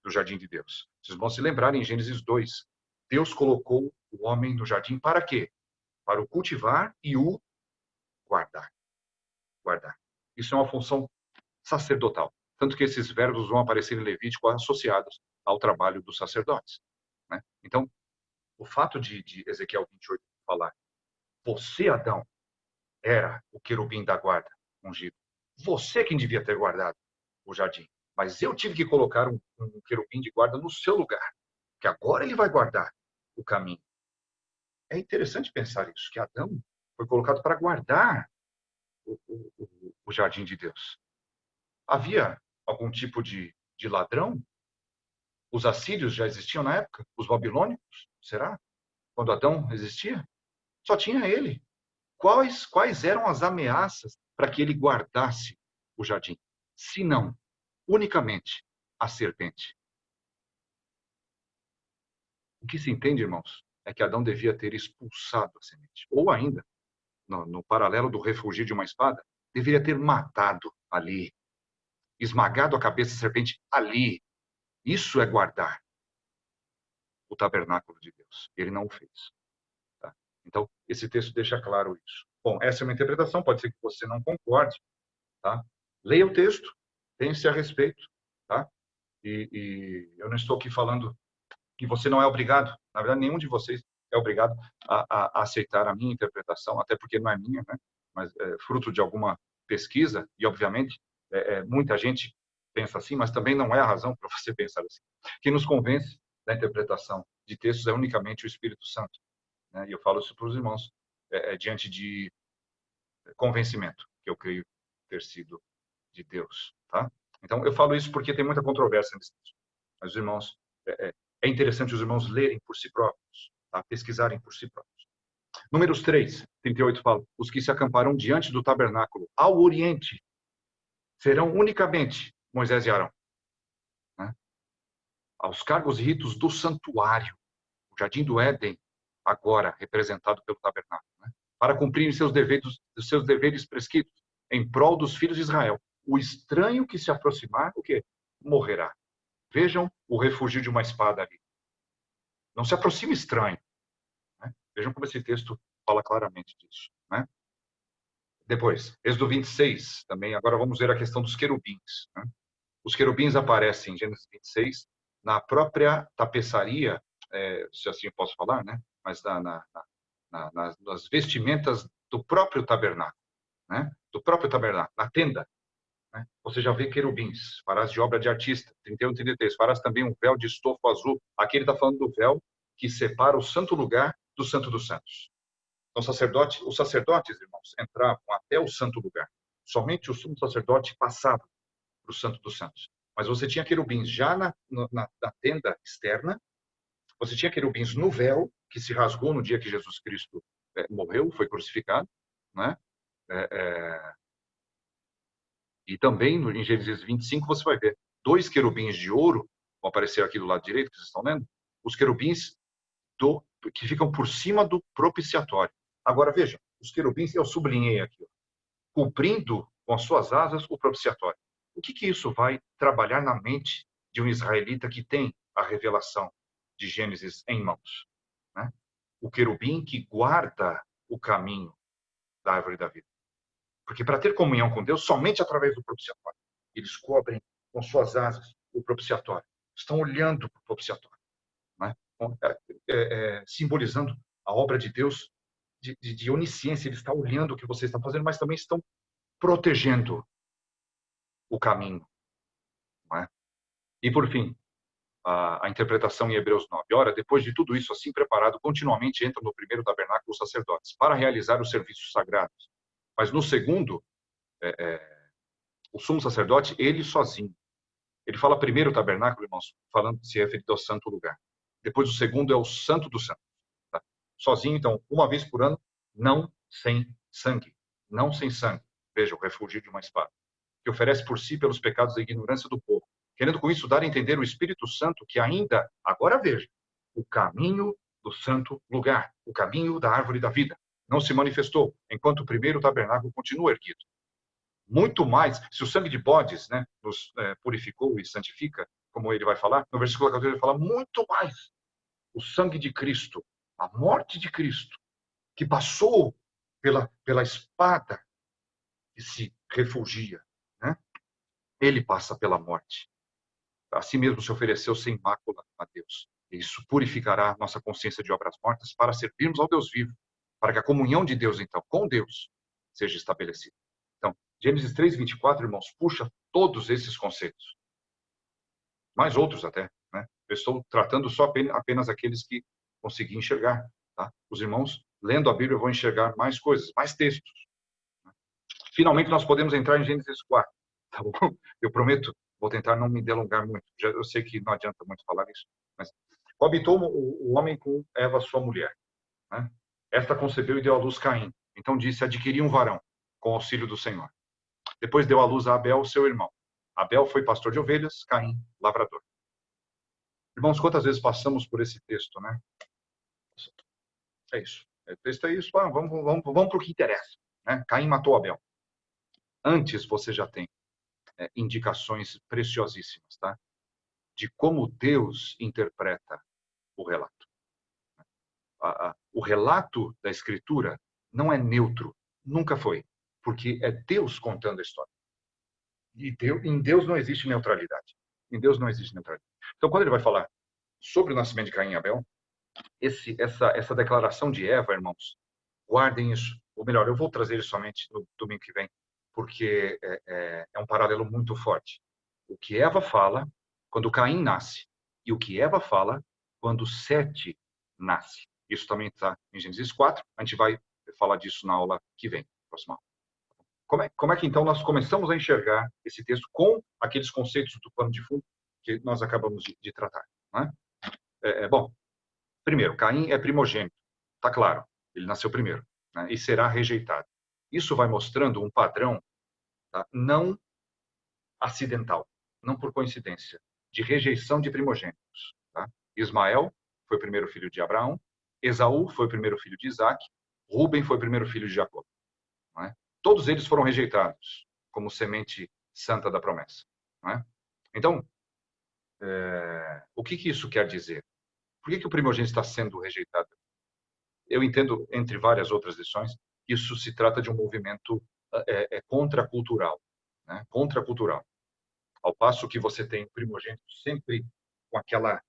do jardim de Deus. Vocês vão se lembrar em Gênesis 2. Deus colocou o homem no jardim para quê? Para o cultivar e o guardar. Guardar. Isso é uma função sacerdotal. Tanto que esses verbos vão aparecer em Levítico associados ao trabalho dos sacerdotes. Né? Então, o fato de Ezequiel 28 falar você, Adão, era o querubim da guarda ungido. Você quem devia ter guardado o jardim. Mas eu tive que colocar um querubim de guarda no seu lugar. Que agora ele vai guardar o caminho. É interessante pensar isso, que Adão foi colocado para guardar o jardim de Deus. Havia algum tipo de ladrão? Os assírios já existiam na época? Os babilônicos? Será? Quando Adão existia? Só tinha ele. Quais eram as ameaças para que ele guardasse o jardim? Se não, unicamente a serpente. O que se entende, irmãos, é que Adão devia ter expulsado a semente. Ou ainda, no paralelo do refugir de uma espada, deveria ter matado ali. Esmagado a cabeça da serpente ali. Isso é guardar o tabernáculo de Deus. Ele não o fez. Tá? Então, esse texto deixa claro isso. Bom, essa é uma interpretação, pode ser que você não concorde. Tá? Leia o texto, pense a respeito. Tá? E eu não estou aqui falando que você não é obrigado. Na verdade, nenhum de vocês é obrigado a aceitar a minha interpretação, até porque não é minha, né? Mas é fruto de alguma pesquisa, e obviamente muita gente pensa assim, mas também não é a razão para você pensar assim. Quem nos convence da interpretação de textos é unicamente o Espírito Santo. Né? E eu falo isso para os irmãos diante de convencimento, que eu creio ter sido de Deus. Tá? Então, eu falo isso porque tem muita controvérsia nesse texto. Mas os irmãos, é interessante os irmãos lerem por si próprios, tá? Pesquisarem por si próprios. Números 3, 38 fala, os que se acamparão diante do tabernáculo ao oriente serão unicamente Moisés e Arão. Né? Aos cargos e ritos do santuário, o jardim do Éden, agora representado pelo tabernáculo, né? Para cumprirem seus deveres prescritos em prol dos filhos de Israel. O estranho que se aproximar, o quê? Morrerá. Vejam o refúgio de uma espada ali. Não se aproxime estranho. Né? Vejam como esse texto fala claramente disso. Né? Depois, Êxodo 26, também. Agora vamos ver a questão dos querubins. Né? Os querubins aparecem em Gênesis 26 na própria tapeçaria se assim eu posso falar, né? Mas nas vestimentas do próprio tabernáculo, né? Do próprio tabernáculo, na tenda, né? Você já vê querubins, farás de obra de artista, 31 e 33, farás também um véu de estofo azul. Aqui ele está falando do véu que separa o santo lugar do santo dos santos. Então, os sacerdotes, irmãos, entravam até o santo lugar. Somente o sumo sacerdote passava para o santo dos santos. Mas você tinha querubins já na tenda externa, você tinha querubins no véu, que se rasgou no dia que Jesus Cristo morreu, foi crucificado, né? E também, em Gênesis 25, você vai ver 2 querubins de ouro, vão aparecer aqui do lado direito, que vocês estão vendo, os querubins que ficam por cima do propiciatório. Agora, vejam, os querubins, eu sublinhei aqui, ó, cobrindo com as suas asas o propiciatório. O que isso vai trabalhar na mente de um israelita que tem a revelação de Gênesis em mãos, né? O querubim que guarda o caminho da árvore da vida. Porque para ter comunhão com Deus, somente através do propiciatório. Eles cobrem com suas asas o propiciatório. Estão olhando para o propiciatório, né? Simbolizando a obra de Deus de onisciência. Ele está olhando o que você está fazendo, mas também estão protegendo o caminho, não é? E por fim, a interpretação em Hebreus 9. Ora, depois de tudo isso assim preparado, continuamente entram no primeiro tabernáculo os sacerdotes, para realizar os serviços sagrados. Mas no segundo, o sumo sacerdote, ele sozinho. Ele fala primeiro tabernáculo, irmãos, falando, se referindo ao santo lugar. Depois o segundo é o santo dos santos. Tá? Sozinho, então, uma vez por ano, não sem sangue. Não sem sangue. Veja, o refúgio de uma espada. Que oferece por si pelos pecados da ignorância do povo. Querendo com isso dar a entender o Espírito Santo que ainda, agora veja, o caminho do santo lugar, o caminho da árvore da vida, não se manifestou, enquanto o primeiro tabernáculo continua erguido. Muito mais, se o sangue de bodes, né, nos purificou e santifica, como ele vai falar, no versículo 14 ele fala muito mais. O sangue de Cristo, a morte de Cristo, que passou pela espada que se refugia, né? Ele passa pela morte. Assim mesmo se ofereceu sem mácula a Deus. Isso purificará nossa consciência de obras mortas para servirmos ao Deus vivo, para que a comunhão de Deus, então, com Deus, seja estabelecida. Então, Gênesis 3:24, irmãos, puxa todos esses conceitos. Mais outros até, né? Eu estou tratando só apenas aqueles que consegui enxergar, tá? Os irmãos, lendo a Bíblia, vão enxergar mais coisas, mais textos. Finalmente, nós podemos entrar em Gênesis 4, tá bom? Eu prometo, vou tentar não me delongar muito. Eu sei que não adianta muito falar isso, mas habitou o homem com Eva, sua mulher, né? Esta concebeu e deu à luz Caim. Então disse, adquiri um varão, com auxílio do Senhor. Depois deu à luz a Abel, seu irmão. Abel foi pastor de ovelhas, Caim, lavrador. Irmãos, quantas vezes passamos por esse texto, né? É isso. O texto é isso. Vamos para o que interessa, né? Caim matou Abel. Antes você já tem indicações preciosíssimas, tá? De como Deus interpreta o relato. O relato da Escritura não é neutro, nunca foi, porque é Deus contando a história. E em Deus não existe neutralidade. Em Deus não existe neutralidade. Então, quando ele vai falar sobre o nascimento de Caim e Abel, essa declaração de Eva, irmãos, guardem isso. Ou melhor, eu vou trazer isso somente no domingo que vem, porque é um paralelo muito forte. O que Eva fala quando Caim nasce e o que Eva fala quando Sete nasce. Isso também está em Gênesis 4. A gente vai falar disso na aula que vem, próxima aula. Como é que então nós começamos a enxergar esse texto com aqueles conceitos do pano de fundo que nós acabamos de tratar, né? Bom, primeiro, Caim é primogênito. Está claro, ele nasceu primeiro, né? E será rejeitado. Isso vai mostrando um padrão, tá? Não acidental, não por coincidência, de rejeição de primogênitos. Tá? Ismael foi o primeiro filho de Abraão, Esaú foi o primeiro filho de Isaac, Rúben foi o primeiro filho de Jacó. Não é? Todos eles foram rejeitados como semente santa da promessa. Não é? Então, o que isso quer dizer? Por que o primogênito está sendo rejeitado? Eu entendo, entre várias outras lições, que isso se trata de um movimento contracultural. Né? Contracultural. Ao passo que você tem o primogênito sempre com aquela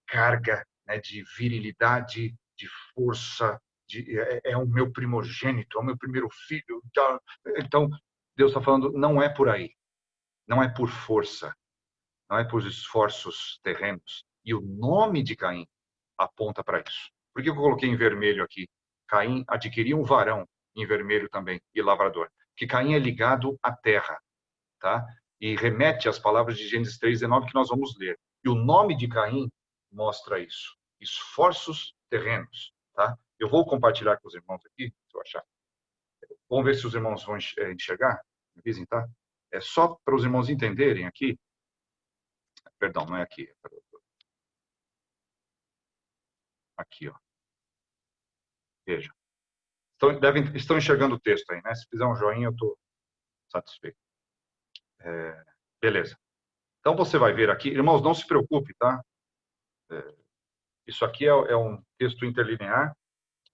carga né, de virilidade, de força, é o meu primogênito, é o meu primeiro filho. Então, Deus está falando, não é por aí. Não é por força, não é por esforços terrenos. E o nome de Caim aponta para isso. Por que eu coloquei em vermelho aqui? Caim adquiriu um varão, em vermelho também, e lavrador. Que Caim é ligado à terra, tá? E remete às palavras de Gênesis 3:19 que nós vamos ler. E o nome de Caim mostra isso. Esforços terrenos, tá? Eu vou compartilhar com os irmãos aqui, se eu achar. Vamos ver se os irmãos vão enxergar. Me avisem, tá? É só para os irmãos entenderem aqui. Perdão, não é aqui. Aqui, ó. Veja. Estão enxergando o texto aí, né? Se fizer um joinha, eu estou satisfeito. Beleza. Então, você vai ver aqui. Irmãos, não se preocupe, tá? Isso aqui é um texto interlinear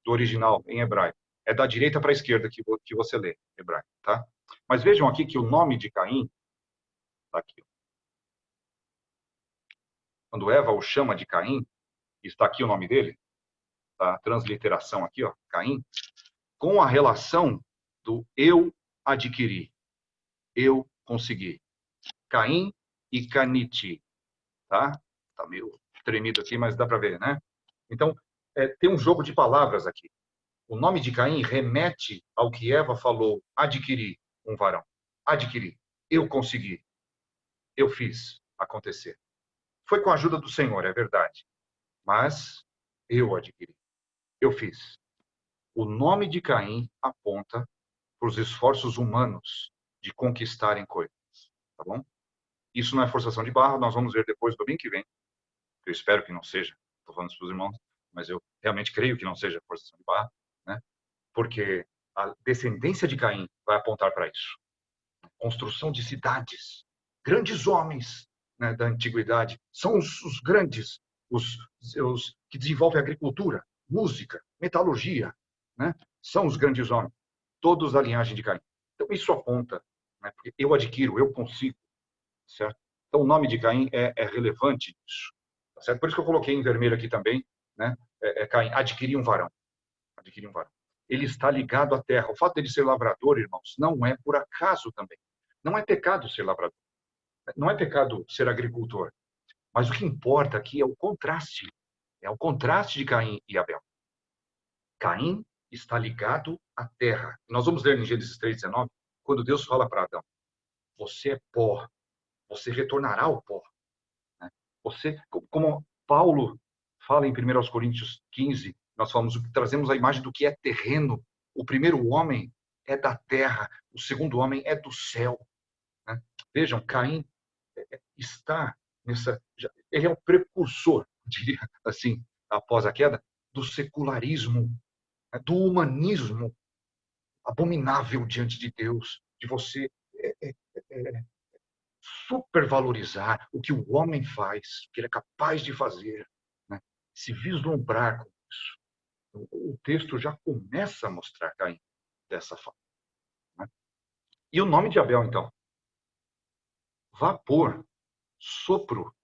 do original, em hebraico. É da direita para a esquerda que você lê, hebraico, tá? Mas vejam aqui que o nome de Caim está aqui. Quando Eva o chama de Caim, está aqui o nome dele, tá? A transliteração aqui, ó, Caim, com a relação do eu adquiri, eu consegui. Caim e Caniti, tá? Tá meio tremido aqui, mas dá para ver, né? Então, tem um jogo de palavras aqui. O nome de Caim remete ao que Eva falou, adquirir um varão. Adquirir. Eu consegui. Eu fiz acontecer. Foi com a ajuda do Senhor, é verdade. Mas eu adquiri. Eu fiz. O nome de Caim aponta para os esforços humanos de conquistarem coisas. Tá bom? Isso não é forçação de barra, nós vamos ver depois, domingo que vem. Eu espero que não seja. Estou falando isso para os irmãos, mas eu realmente creio que não seja forçação de barra, né? Porque a descendência de Caim vai apontar para isso. Construção de cidades. Grandes homens, né, da antiguidade são os grandes, os que desenvolvem agricultura, música, metalurgia, né? São os grandes homens. Todos da linhagem de Caim. Então, isso aponta, né, porque eu adquiro, eu consigo. Certo? Então, o nome de Caim é relevante nisso. Tá certo? Por isso que eu coloquei em vermelho aqui também, né? Caim, adquirir um varão. Adquirir um varão. Ele está ligado à terra. O fato dele ser lavrador, irmãos, não é por acaso também. Não é pecado ser lavrador. Não é pecado ser agricultor. Mas o que importa aqui é o contraste. É o contraste de Caim e Abel. Caim está ligado à terra. Nós vamos ler em Gênesis 3:19, quando Deus fala para Adão, você é pó, você retornará ao pó. Você, como Paulo fala em 1 Coríntios 15, nós trazemos a imagem do que é terreno. O primeiro homem é da terra, o segundo homem é do céu. Né? Vejam, Caim está nessa... Ele é o precursor, diria assim, após a queda, do secularismo, do humanismo abominável diante de Deus, de você supervalorizar o que o homem faz, o que ele é capaz de fazer, né? Se vislumbrar com isso. O texto já começa a mostrar Caim dessa forma. Né? E o nome de Abel, então? Vapor, sopro.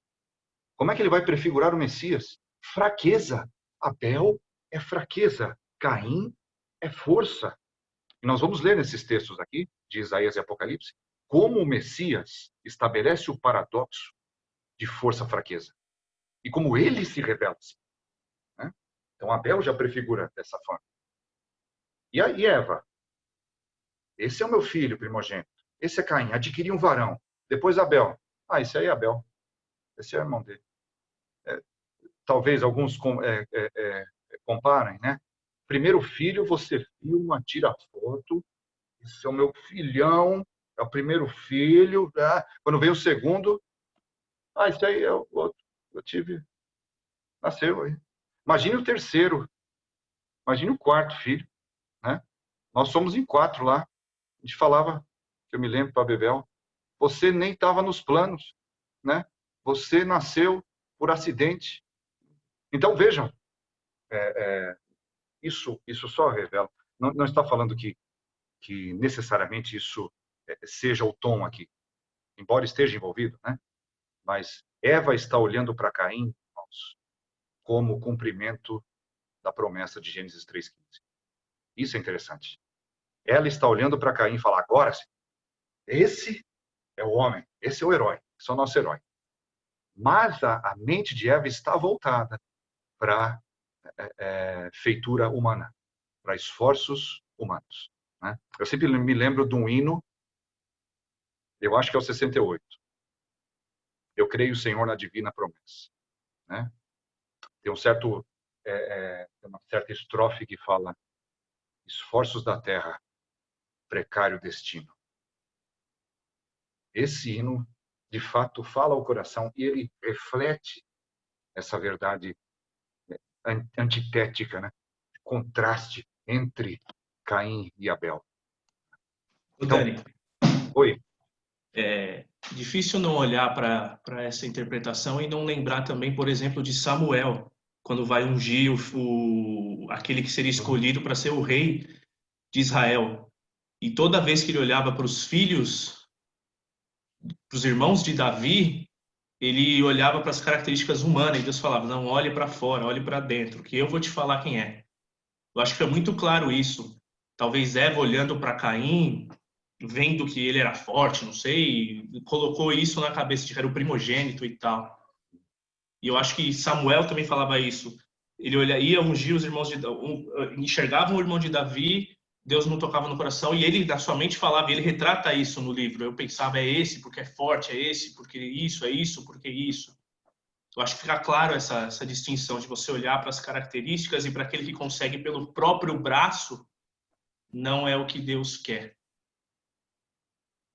Como é que ele vai prefigurar o Messias? Fraqueza. Abel é fraqueza. Caim é força. E nós vamos ler nesses textos aqui, de Isaías e Apocalipse, como o Messias estabelece o paradoxo de força-fraqueza. E como ele se revela. Né? Então, Abel já prefigura dessa forma. E aí, Eva? Esse é o meu filho primogênito. Esse é Caim. Adquiri um varão. Depois Abel. Esse aí é Abel. Esse é o irmão dele. Talvez alguns comparem, né? Primeiro filho, você filma, tira foto. Esse é o meu filhão. É o primeiro filho. Tá? Quando vem o segundo, esse aí é o outro. Eu tive. Nasceu aí. Imagine o terceiro. Imagine o quarto filho. Né? Nós somos em 4 lá. A gente falava, que eu me lembro para Bebel, você nem estava nos planos. Né? Você nasceu por acidente. Então, vejam. Isso só revela. Não está falando que necessariamente isso seja o tom aqui, embora esteja envolvido, né? Mas Eva está olhando para Caim, irmãos, como cumprimento da promessa de Gênesis 3:15. Isso é interessante. Ela está olhando para Caim e fala, agora sim, esse é o homem, esse é o herói, esse é o nosso herói. Mas a mente de Eva está voltada para feitura humana, para esforços humanos, né? Eu sempre me lembro de um hino, eu acho que é o 68. Eu creio, Senhor, na divina promessa, né? Tem uma certa estrofe que fala, esforços da terra, precário destino. Esse hino, de fato, fala ao coração e ele reflete essa verdade antitética, né? Contraste entre Caim e Abel. Então, Dani, oi. é difícil não olhar para essa interpretação e não lembrar também, por exemplo, de Samuel, quando vai ungir aquele que seria escolhido para ser o rei de Israel. E toda vez que ele olhava para os filhos, para os irmãos de Davi, ele olhava para as características humanas e Deus falava, não, olhe para fora, olhe para dentro, que eu vou te falar quem é. Eu acho que é muito claro isso. Talvez Eva olhando para Caim, vendo que ele era forte, não sei, colocou isso na cabeça de que era o primogênito e tal. E eu acho que Samuel também falava isso. Ele ia ungir os irmãos enxergava o irmão de Davi, Deus não tocava no coração, e ele, da sua mente, falava, e ele retrata isso no livro. Eu pensava, é esse porque é forte, é esse porque isso, é isso porque isso. Eu acho que fica claro essa distinção de você olhar para as características e para aquele que consegue pelo próprio braço, não é o que Deus quer.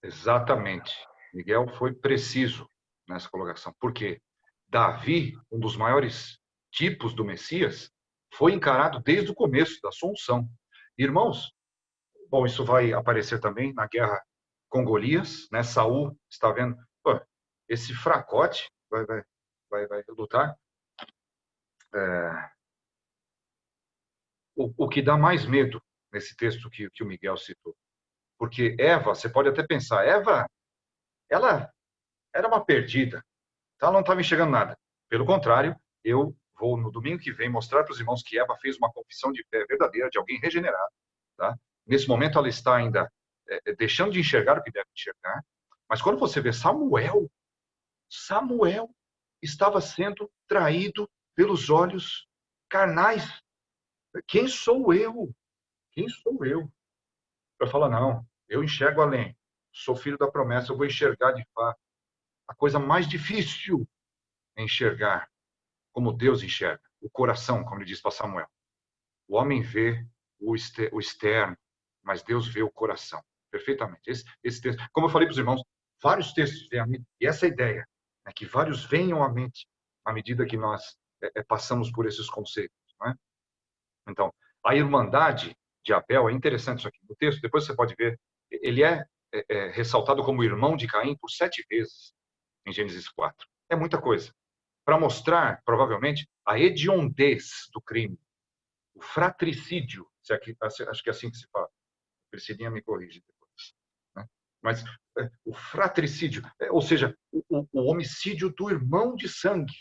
Exatamente. Miguel foi preciso nessa colocação. Porque Davi, um dos maiores tipos do Messias, foi encarado desde o começo da sua unção. Irmãos, bom, isso vai aparecer também na guerra com Golias, né? Saul está vendo, pô, esse fracote vai lutar. O que dá mais medo nesse texto que o Miguel citou. Porque Eva, você pode até pensar, Eva, ela era uma perdida, ela não estava enxergando nada. Pelo contrário, eu vou no domingo que vem mostrar para os irmãos que Eva fez uma confissão de fé verdadeira, de alguém regenerado. Tá? Nesse momento ela está ainda deixando de enxergar o que deve enxergar. Mas quando você vê Samuel estava sendo traído pelos olhos carnais. Quem sou eu? Quem sou eu? Eu falo, não, eu enxergo além. Sou filho da promessa, eu vou enxergar de fato. A coisa mais difícil é enxergar como Deus enxerga. O coração, como ele diz para Samuel. O homem vê o externo, mas Deus vê o coração. Perfeitamente. Esse texto, como eu falei para os irmãos, vários textos vêm à mente. E essa ideia, né, que vários venham à mente à medida que nós passamos por esses conceitos. Não é? Então, a irmandade de Abel é interessante isso aqui. No texto, depois você pode ver, ele é ressaltado como irmão de Caim por 7 vezes em Gênesis 4. É muita coisa. Para mostrar, provavelmente, a hediondez do crime. O fratricídio. Acho que é assim que se fala. A Priscilinha me corrige depois. Né? Mas o fratricídio, ou seja, o homicídio do irmão de sangue.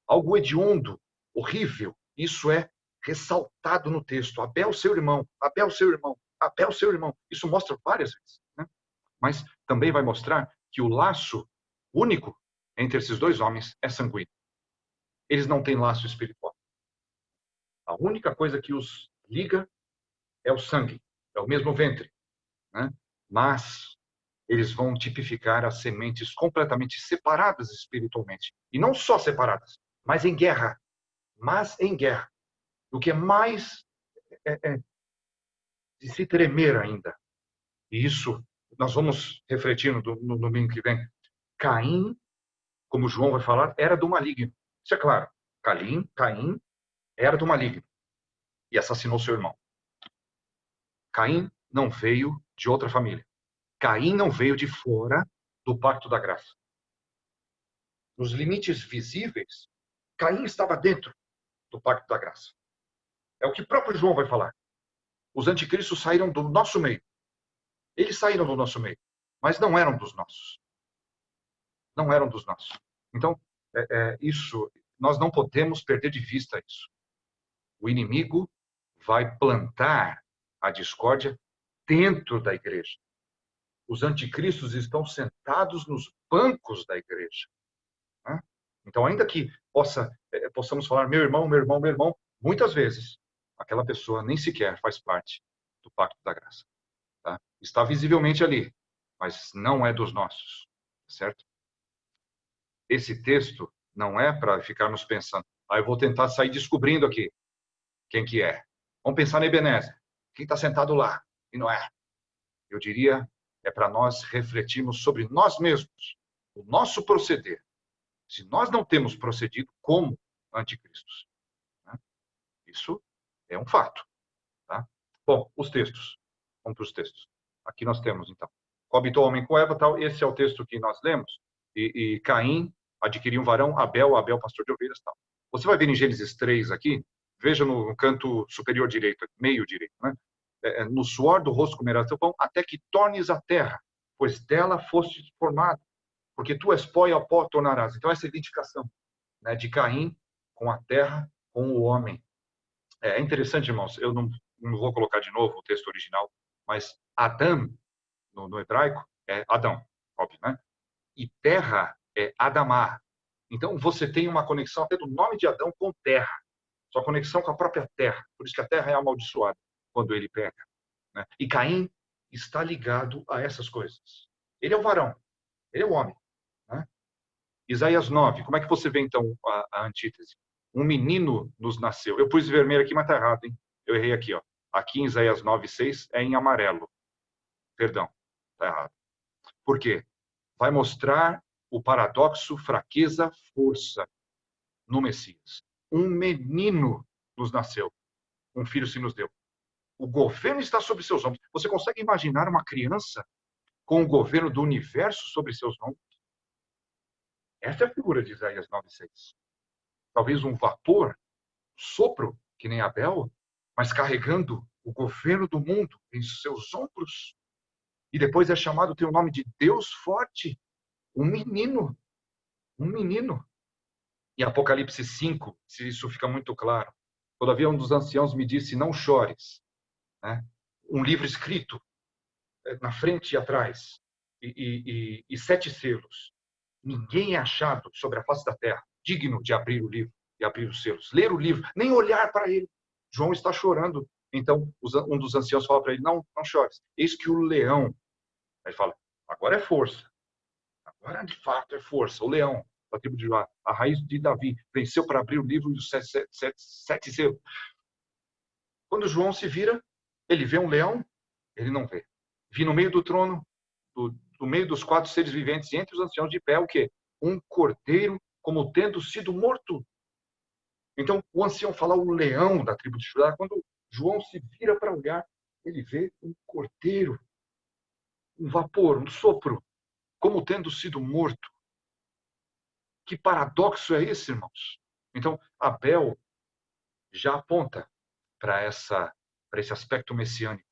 Algo hediondo, horrível. Isso é ressaltado no texto. Abel, seu irmão. Abel, seu irmão. Abel, seu irmão. Isso mostra várias vezes. Né? Mas também vai mostrar que o laço único entre esses dois homens é sanguíneo. Eles não têm laço espiritual. A única coisa que os liga é o sangue, é o mesmo ventre. Né? Mas eles vão tipificar as sementes completamente separadas espiritualmente. E não só separadas, mas em guerra. Mas em guerra. O que é mais de se tremer ainda. E isso nós vamos refletir no domingo que vem. Caim, como João vai falar, era do maligno. Isso é claro. Caim era do maligno e assassinou seu irmão. Caim não veio de outra família. Caim não veio de fora do pacto da graça. Nos limites visíveis, Caim estava dentro do pacto da graça. É o que próprio João vai falar. Os anticristos saíram do nosso meio. Eles saíram do nosso meio, mas não eram dos nossos. Não eram dos nossos. Então, isso nós não podemos perder de vista isso. O inimigo vai plantar a discórdia dentro da igreja. Os anticristos estão sentados nos bancos da igreja. Né? Então, ainda que possamos falar meu irmão, meu irmão, meu irmão, muitas vezes aquela pessoa nem sequer faz parte do pacto da graça. Tá? Está visivelmente ali, mas não é dos nossos. Certo? Esse texto não é para ficarmos pensando, eu vou tentar sair descobrindo aqui quem que é. Vamos pensar na Ebenezer. Quem está sentado lá? E não é. Eu diria, é para nós refletirmos sobre nós mesmos, o nosso proceder. Se nós não temos procedido como anticristos. Né? Isso é um fato. Tá? Bom, os textos. Vamos para os textos. Aqui nós temos, então. Coabitou o homem com Eva, tal. Esse é o texto que nós lemos. E Caim adquiriu um varão, Abel pastor de ovelhas, tal. Você vai ver em Gênesis 3 aqui, veja no canto superior direito, meio direito, né? No suor do rosto comerás teu pão, até que tornes a terra, pois dela foste formado, porque tu és pó e ao pó tornarás. Então essa identificação, né, de Caim com a terra, com o homem. É interessante, irmãos, eu não vou colocar de novo o texto original, mas Adão, no hebraico, é Adão, óbvio, né? E terra é Adamá. Então você tem uma conexão até do nome de Adão com terra. Sua conexão com a própria terra. Por isso que a terra é amaldiçoada quando ele peca. Né? E Caim está ligado a essas coisas. Ele é o varão. Ele é o homem. Né? Isaías 9. Como é que você vê então a antítese? Um menino nos nasceu. Eu pus vermelho aqui, mas está errado, hein? Eu errei aqui, ó. Aqui em Isaías 9:6 é em amarelo. Perdão, está errado. Por quê? Vai mostrar o paradoxo fraqueza-força no Messias. Um menino nos nasceu, um filho se nos deu. O governo está sobre seus ombros. Você consegue imaginar uma criança com o governo do universo sobre seus ombros? Essa é a figura de Isaías 9:6. Talvez um vapor, sopro, que nem Abel, mas carregando o governo do mundo em seus ombros. E depois é chamado, tem o nome de Deus forte. Um menino. Um menino. Em Apocalipse 5, se isso fica muito claro. Todavia um dos anciãos me disse, não chores. Né? Um livro escrito na frente e atrás. E 7 selos. Ninguém é achado sobre a face da terra digno de abrir o livro e abrir os selos. Ler o livro, nem olhar para ele. João está chorando. Então, um dos anciãos fala para ele, não chores. Eis que o leão, ele fala, agora é força. Agora, de fato, é força. O leão, da tribo de Judá, a raiz de Davi, venceu para abrir o livro e os 7 selos. Quando João se vira, ele vê um leão, ele não vê. Vi no meio do trono, no meio dos 4 seres viventes, e entre os anciãos de pé, o quê? Um cordeiro, como tendo sido morto. Então, o ancião fala o leão da tribo de Judá. Quando João se vira para olhar, ele vê um cordeiro, um vapor, um sopro, como tendo sido morto. Que paradoxo é esse, irmãos? Então, Abel já aponta para esse aspecto messiânico.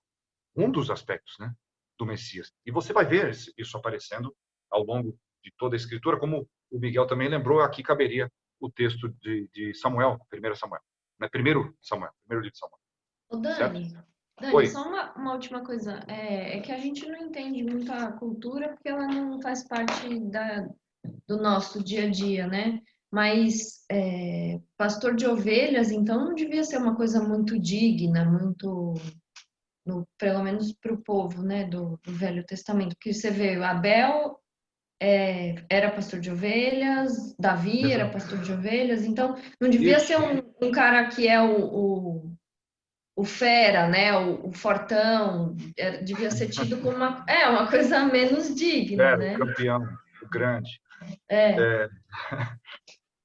Um dos aspectos, né, do Messias. E você vai ver isso aparecendo ao longo de toda a Escritura, como o Miguel também lembrou, aqui caberia o texto de Samuel, 1 Samuel. Né? Primeiro livro de Samuel. Ô, Dani, Oi. só uma última coisa. É que a gente não entende muito a cultura porque ela não faz parte do nosso dia a dia, né? Mas pastor de ovelhas, então, não devia ser uma coisa muito digna, muito, pelo menos para o povo, né, do Velho Testamento. Porque você vê, Abel era pastor de ovelhas, Davi era pastor de ovelhas, então não devia ser um cara que é o fera, né, o fortão, devia ser tido como uma coisa menos digna, né? O campeão, o grande.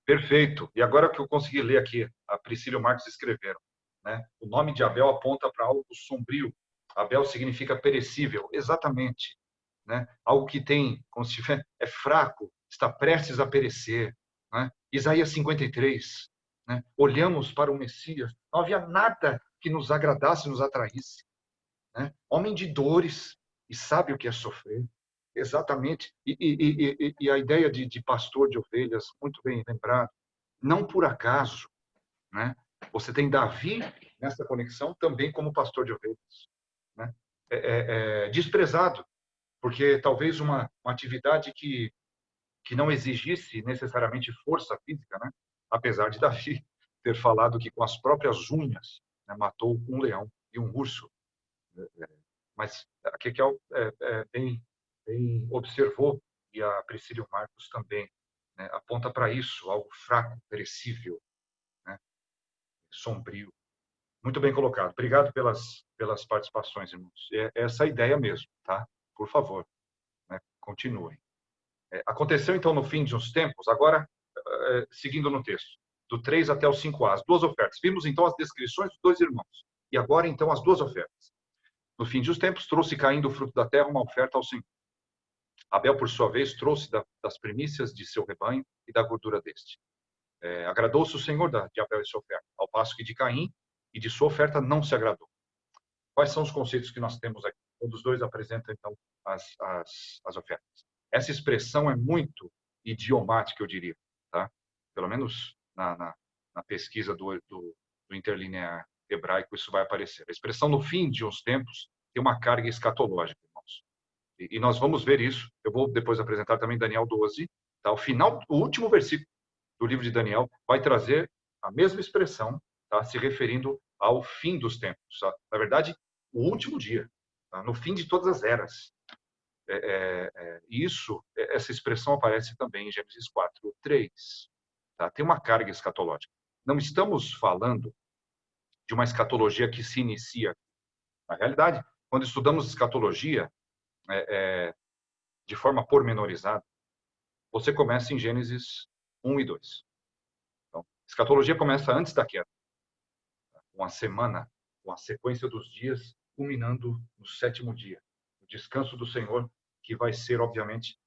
Perfeito. E agora que eu consegui ler aqui, a Priscila e o Marcos escreveram, né? O nome de Abel aponta para algo sombrio. Abel significa perecível, exatamente. Né? Algo que tem, como se tiver, é fraco, está prestes a perecer. Né? Isaías 53, né? Olhamos para o Messias, não havia nada que nos agradasse, nos atraísse. Né? Homem de dores e sabe o que é sofrer. Exatamente. E a ideia de pastor de ovelhas, muito bem lembrado, não por acaso, né? Você tem Davi nessa conexão também como pastor de ovelhas, né? Desprezado, porque talvez uma atividade que não exigisse necessariamente força física, né? Apesar de Davi ter falado que com as próprias unhas, né, matou um leão e um urso. Mas a Kekel bem observou, e a Priscila e o Marcos também, né, aponta para isso, algo fraco, perecível, né, sombrio. Muito bem colocado. Obrigado pelas participações, irmãos. É essa a ideia mesmo, tá? Por favor, né, continuem. Aconteceu, então, no fim de uns tempos, agora, seguindo no texto, do 3 até o 5a, as duas ofertas. Vimos, então, as descrições dos dois irmãos. E agora, então, as duas ofertas. No fim dos tempos, trouxe Caim do fruto da terra uma oferta ao Senhor. Abel, por sua vez, trouxe das primícias de seu rebanho e da gordura deste. Agradou-se o Senhor de Abel e sua oferta, ao passo que de Caim e de sua oferta não se agradou. Quais são os conceitos que nós temos aqui? Um dos dois apresenta, então, as ofertas. Essa expressão é muito idiomática, eu diria, tá? Pelo menos na pesquisa do interlinear hebraico, isso vai aparecer. A expressão no fim de uns tempos tem uma carga escatológica, irmãos. E nós vamos ver isso. Eu vou depois apresentar também Daniel 12. Tá? O último versículo do livro de Daniel vai trazer a mesma expressão, tá? Se referindo ao fim dos tempos. Tá? Na verdade, o último dia, tá? No fim de todas as eras. Essa expressão aparece também em Gênesis 4:3. Tá? Tem uma carga escatológica. Não estamos falando de uma escatologia que se inicia. Na realidade, quando estudamos escatologia de forma pormenorizada, você começa em Gênesis 1 e 2. Então, escatologia começa antes da queda. Uma semana, uma sequência dos dias, culminando no 7º dia. O descanso do Senhor, que vai ser, obviamente,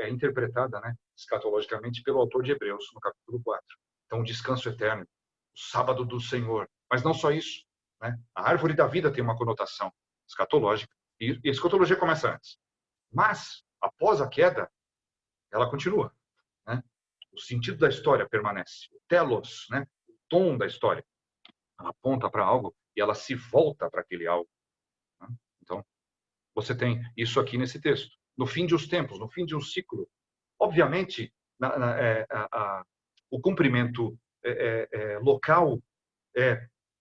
interpretada, né, escatologicamente pelo autor de Hebreus, no capítulo 4. Então, o descanso eterno, o sábado do Senhor. Mas não só isso, né? A árvore da vida tem uma conotação escatológica, e a escatologia começa antes. Mas, após a queda, ela continua, né? O sentido da história permanece. O telos, né? O tom da história, ela aponta para algo e ela se volta para aquele algo. Né? Então, você tem isso aqui nesse texto. No fim de os tempos, no fim de um ciclo, obviamente, o cumprimento local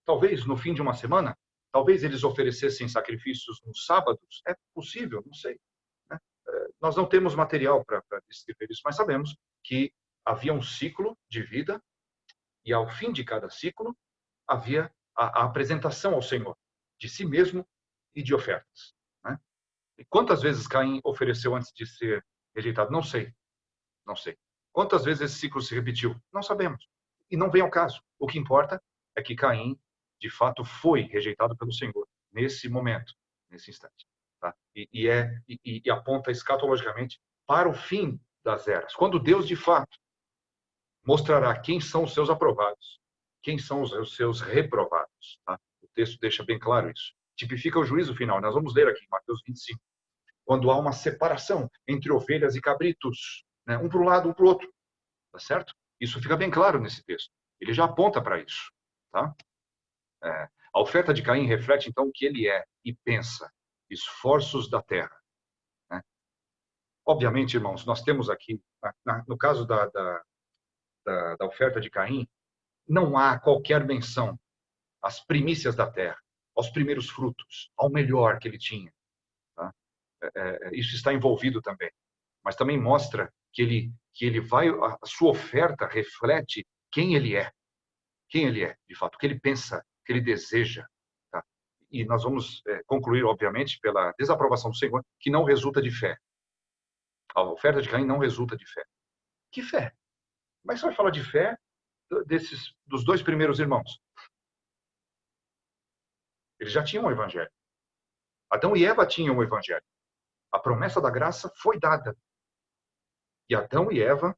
talvez no fim de uma semana, talvez eles oferecessem sacrifícios nos sábados, é possível, não sei. Né? Nós não temos material para descrever isso, mas sabemos que havia um ciclo de vida e ao fim de cada ciclo havia a apresentação ao Senhor de si mesmo e de ofertas. Né? E quantas vezes Caim ofereceu antes de ser rejeitado? Não sei. Não sei. Quantas vezes esse ciclo se repetiu? Não sabemos. E não vem ao caso. O que importa é que Caim, de fato, foi rejeitado pelo Senhor nesse momento, nesse instante. Tá? E aponta escatologicamente para o fim das eras. Quando Deus, de fato, mostrará quem são os seus aprovados, quem são os seus reprovados. Tá? O texto deixa bem claro isso. Tipifica o juízo final. Nós vamos ler aqui em Mateus 25. Quando há uma separação entre ovelhas e cabritos, né? Um para um lado, um para o outro. Tá certo? Isso fica bem claro nesse texto. Ele já aponta para isso. Tá? A oferta de Caim reflete, então, o que ele é e pensa. Esforços da terra. Né? Obviamente, irmãos, nós temos aqui, no caso da oferta de Caim, não há qualquer menção às primícias da terra, aos primeiros frutos, ao melhor que ele tinha. Tá? Isso está envolvido também. Mas também mostra que ele vai, a sua oferta reflete quem ele é. Quem ele é, de fato, o que ele pensa, o que ele deseja. Tá? E nós vamos concluir, obviamente, pela desaprovação do Senhor, que não resulta de fé. A oferta de Caim não resulta de fé. Que fé? Como é que você vai falar de fé dos dois primeiros irmãos? Eles já tinham o evangelho. Adão e Eva tinham o evangelho. A promessa da graça foi dada. E Adão e Eva,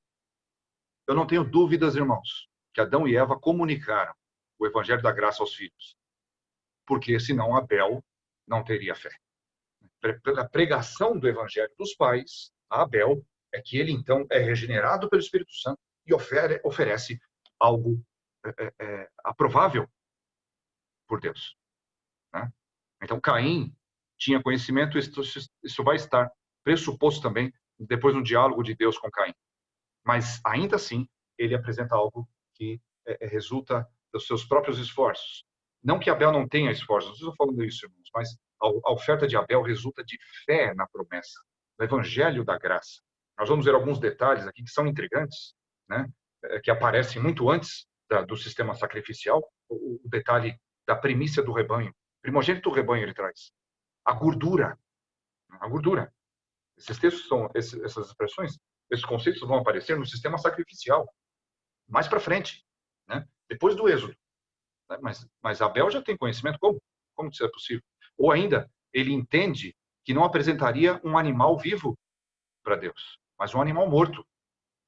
eu não tenho dúvidas, irmãos, que Adão e Eva comunicaram o evangelho da graça aos filhos. Porque senão Abel não teria fé. Pela pregação do evangelho dos pais, a Abel, é que ele então é regenerado pelo Espírito Santo e oferece algo aprovável por Deus, né? Então, Caim tinha conhecimento, isso vai estar pressuposto também depois no diálogo de Deus com Caim. Mas, ainda assim, ele apresenta algo que resulta dos seus próprios esforços. Não que Abel não tenha esforços, não estou falando isso, irmãos, mas a oferta de Abel resulta de fé na promessa, no evangelho da graça. Nós vamos ver alguns detalhes aqui que são intrigantes, né? Que aparecem muito antes do sistema sacrificial. O detalhe da primícia do rebanho. Primogênito do rebanho ele traz. A gordura. A gordura. Esses textos são, essas expressões, esses conceitos vão aparecer no sistema sacrificial. Mais para frente, né? Depois do Êxodo. Mas Abel já tem conhecimento. Como isso é possível? Ou ainda, ele entende que não apresentaria um animal vivo para Deus, mas um animal morto,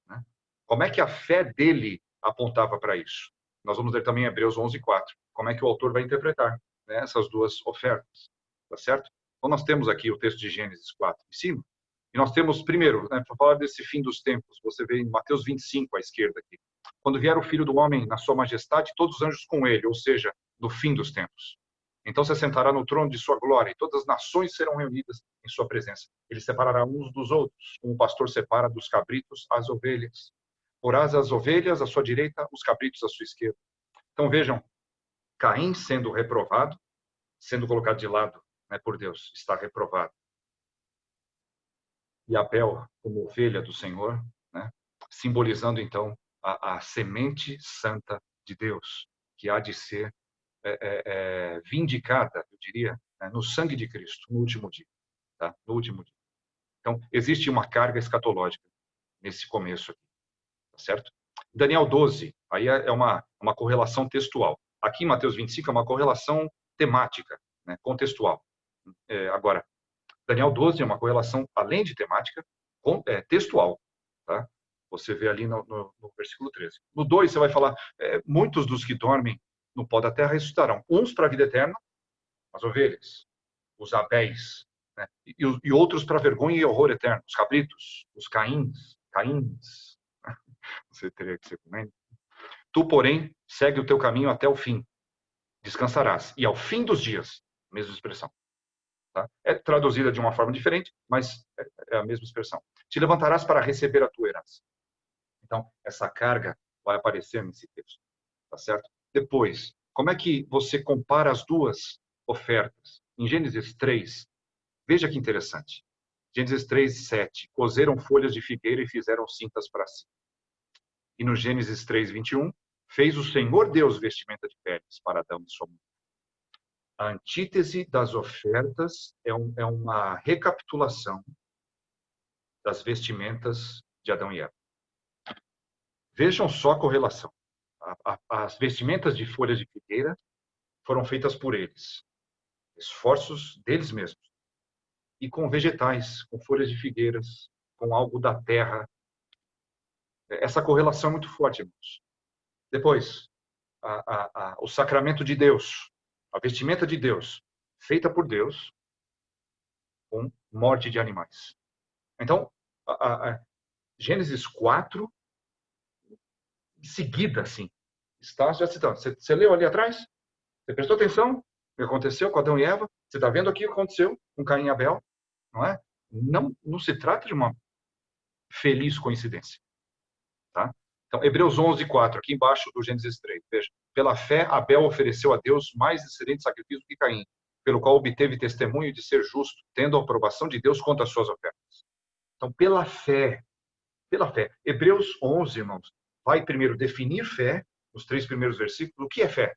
né? Como é que a fé dele apontava para isso? Nós vamos ver também em Hebreus 11:4. Como é que o autor vai interpretar, né, essas duas ofertas, tá certo? Então nós temos aqui o texto de Gênesis 4 em cima, e nós temos primeiro, né, para falar desse fim dos tempos, você vê em Mateus 25 à esquerda aqui. Quando vier o Filho do Homem na sua majestade, todos os anjos com ele, ou seja, do fim dos tempos. Então se sentará no trono de sua glória, e todas as nações serão reunidas em sua presença. Ele separará uns dos outros, como o pastor separa dos cabritos as ovelhas. Porás as ovelhas à sua direita, os cabritos à sua esquerda. Então vejam, Caim sendo reprovado, sendo colocado de lado, né, por Deus, está reprovado. E Abel, como ovelha do Senhor, né, simbolizando então a semente santa de Deus, que há de ser vindicada, eu diria, né, no sangue de Cristo, no último dia. Tá? No último dia. Então, existe uma carga escatológica nesse começo aqui. Tá certo? Daniel 12, aí é uma correlação textual. Aqui em Mateus 25 é uma correlação temática, né, contextual. Agora, Daniel 12 é uma correlação, além de temática, textual. Tá? Você vê ali no versículo 13. No 2 você vai falar, muitos dos que dormem no pó da terra ressuscitarão. Uns para a vida eterna, as ovelhas, os abéis, né, e outros para vergonha e horror eterno, os cabritos, os caíns. Você teria que ser comendo. Tu, porém, segue o teu caminho até o fim. Descansarás. E ao fim dos dias, mesma expressão. Tá? É traduzida de uma forma diferente, mas é a mesma expressão. Te levantarás para receber a tua herança. Então, essa carga vai aparecer nesse texto. Tá certo? Depois, como é que você compara as duas ofertas? Em Gênesis 3, veja que interessante. Gênesis 3:7. Cozeram folhas de figueira e fizeram cintas para si. E no Gênesis 3:21, fez o Senhor Deus vestimenta de peles para Adão e sua mulher. A antítese das ofertas é uma recapitulação das vestimentas de Adão e Eva. Vejam só a correlação. As vestimentas de folhas de figueira foram feitas por eles. Esforços deles mesmos. E com vegetais, com folhas de figueiras, com algo da terra. Essa correlação é muito forte, irmãos. Depois, o sacramento de Deus, a vestimenta de Deus, feita por Deus, com morte de animais. Então, Gênesis 4, em seguida, assim, está já citando. Você leu ali atrás? Você prestou atenção? O que aconteceu com Adão e Eva? Você está vendo aqui o que aconteceu com Caim e Abel? Não é? Não se trata de uma feliz coincidência. Tá? Então, Hebreus 11:4, aqui embaixo do Gênesis 3. Veja, pela fé, Abel ofereceu a Deus mais excelente sacrifício que Caim, pelo qual obteve testemunho de ser justo, tendo a aprovação de Deus quanto às suas ofertas. Então, pela fé. Hebreus 11, irmãos, vai primeiro definir fé, nos 3 primeiros versículos. O que é fé?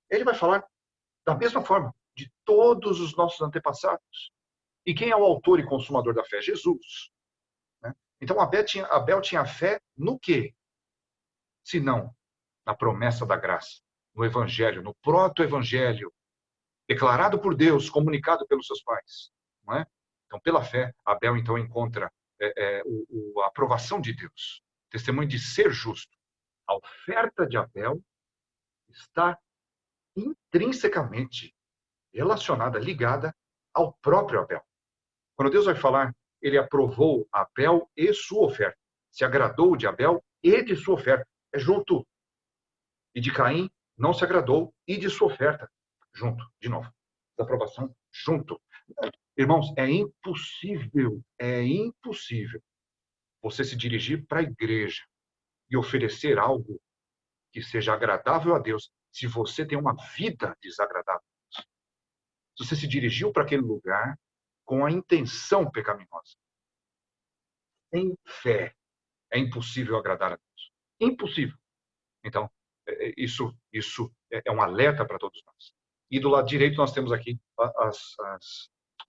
Ele vai falar da mesma forma de todos os nossos antepassados. E quem é o autor e consumador da fé? Jesus. Né? Então, Abel tinha fé no quê? Se não na promessa da graça, no evangelho, no proto-evangelho, declarado por Deus, comunicado pelos seus pais. Não é? Então, pela fé, Abel então encontra a aprovação de Deus, testemunho de ser justo. A oferta de Abel está intrinsecamente relacionada, ligada ao próprio Abel. Quando Deus vai falar, ele aprovou Abel e sua oferta. Se agradou de Abel e de sua oferta. É junto. E de Caim não se agradou, e de sua oferta, junto, de novo. Desaprovação, junto. Irmãos, é impossível você se dirigir para a igreja e oferecer algo que seja agradável a Deus se você tem uma vida desagradável. Se você se dirigiu para aquele lugar com a intenção pecaminosa, sem fé, é impossível agradar a Deus. Impossível. Então, isso é um alerta para todos nós. E do lado direito nós temos aqui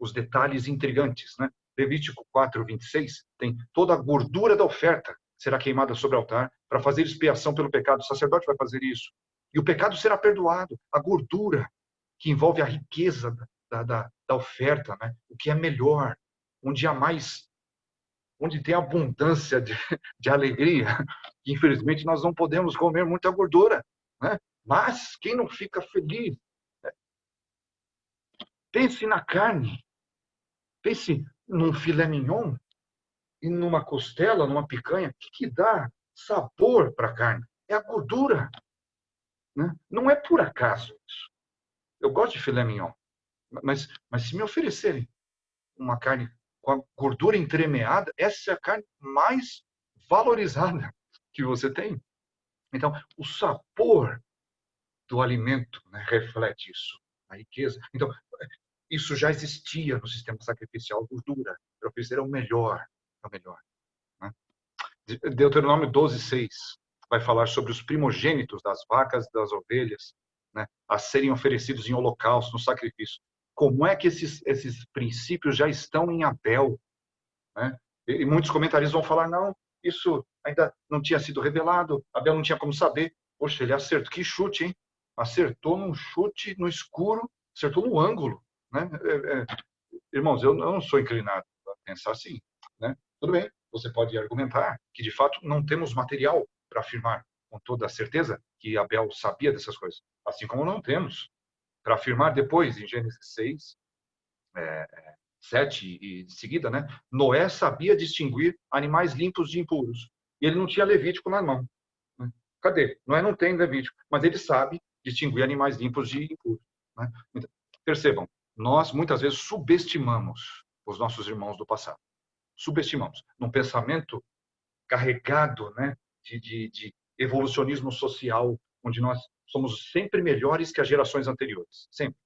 os detalhes intrigantes, né? Levítico 4:26 tem toda a gordura da oferta será queimada sobre o altar para fazer expiação pelo pecado. O sacerdote vai fazer isso. E o pecado será perdoado. A gordura que envolve a riqueza da oferta, né? O que é melhor, onde há mais, onde tem abundância de alegria. Infelizmente nós não podemos comer muita gordura, né? Mas quem não fica feliz? Pense na carne. Pense num filé mignon e numa costela, numa picanha. O que dá sabor para a carne? É a gordura. Né? Não é por acaso isso. Eu gosto de filé mignon. Mas se me oferecerem uma carne com a gordura entremeada, essa é a carne mais valorizada que você tem. Então, o sabor do alimento, né, reflete isso, a riqueza. Então, isso já existia no sistema sacrificial, gordura, para oferecer o melhor. Né? Deuteronômio 12:6 vai falar sobre os primogênitos das vacas e das ovelhas, né, a serem oferecidos em holocausto, no sacrifício. Como é que esses princípios já estão em Abel? Né? E muitos comentaristas vão falar, não, isso ainda não tinha sido revelado, Abel não tinha como saber. Poxa, ele acertou, que chute, hein? Acertou num chute no escuro, acertou no ângulo. Né? Irmãos, eu não sou inclinado a pensar assim. Né? Tudo bem, você pode argumentar que, de fato, não temos material para afirmar com toda a certeza que Abel sabia dessas coisas. Assim como não temos para afirmar depois, em Gênesis 6, 7 e em seguida, né? Noé sabia distinguir animais limpos de impuros. E ele não tinha Levítico na mão. Né? Cadê? Noé não tem Levítico, mas ele sabe distinguir animais limpos de impuros. Né? Então, percebam, nós muitas vezes subestimamos os nossos irmãos do passado. Subestimamos. Num pensamento carregado, né, de evolucionismo social, onde nós somos sempre melhores que as gerações anteriores. Sempre.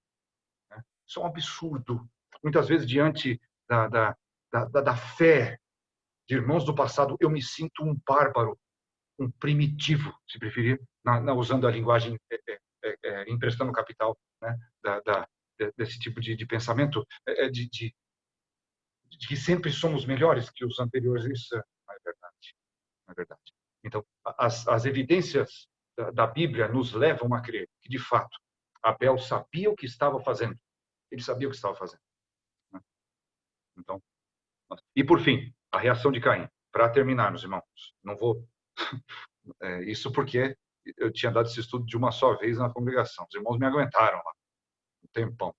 Né? Isso é um absurdo. Muitas vezes, diante da fé de irmãos do passado, eu me sinto um bárbaro, um primitivo, se preferir, usando a linguagem emprestando capital, né, desse tipo de pensamento, de que sempre somos melhores que os anteriores. Isso não é verdade. Não é verdade. Então, as evidências da Bíblia nos levam a crer que, de fato, Abel sabia o que estava fazendo. Ele sabia o que estava fazendo. Né? Então, e por fim, a reação de Caim. Para terminarmos, irmãos, não vou... isso porque eu tinha dado esse estudo de uma só vez na congregação. Os irmãos me aguentaram lá um tempão.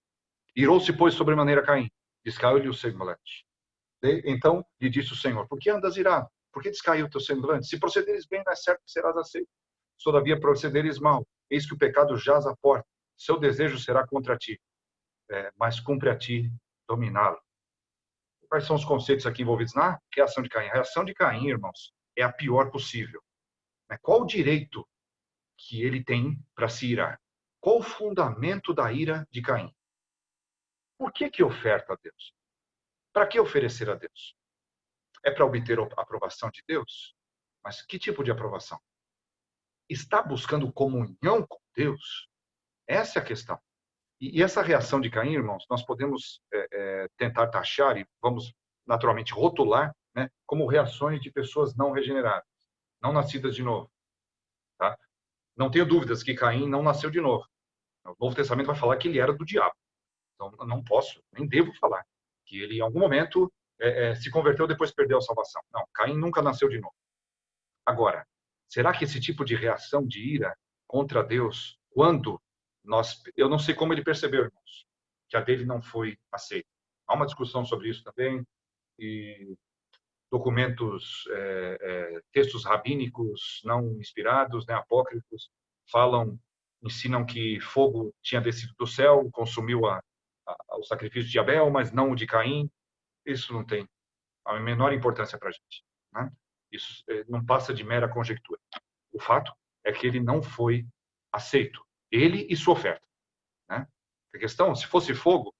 Irou-se, pois, sobremaneira Caim. Descaiu-lhe o semblante. Então lhe disse o Senhor: por que andas irado? Por que descaiu o teu semblante? Se procederes bem, não é certo que serás aceito. Se todavia procederes mal, eis que o pecado jaz à porta. Seu desejo será contra ti, mas cumpre a ti dominá-lo. Quais são os conceitos aqui envolvidos na reação de Caim? A reação de Caim, irmãos, é a pior possível. Qual o direito que ele tem para se irar? Qual o fundamento da ira de Caim? Por que oferta a Deus? Para que oferecer a Deus? É para obter a aprovação de Deus? Mas que tipo de aprovação? Está buscando comunhão com Deus? Essa é a questão. E essa reação de Caim, irmãos, nós podemos tentar taxar e vamos naturalmente rotular, né, como reações de pessoas não regeneradas, não nascidas de novo. Tá? Não tenho dúvidas que Caim não nasceu de novo. O Novo Testamento vai falar que ele era do diabo. Então, não posso, nem devo falar que ele, em algum momento, se converteu, depois perdeu a salvação. Não, Caim nunca nasceu de novo. Agora, será que esse tipo de reação de ira contra Deus, quando eu não sei como ele percebeu, irmãos, que a dele não foi aceita. Há uma discussão sobre isso também, e documentos, textos rabínicos não inspirados, né, apócrifos, ensinam que fogo tinha descido do céu, consumiu o sacrifício de Abel, mas não o de Caim. Isso não tem a menor importância para a gente, né? Isso não passa de mera conjectura. O fato é que ele não foi aceito, ele e sua oferta, né? A questão, se fosse fogo,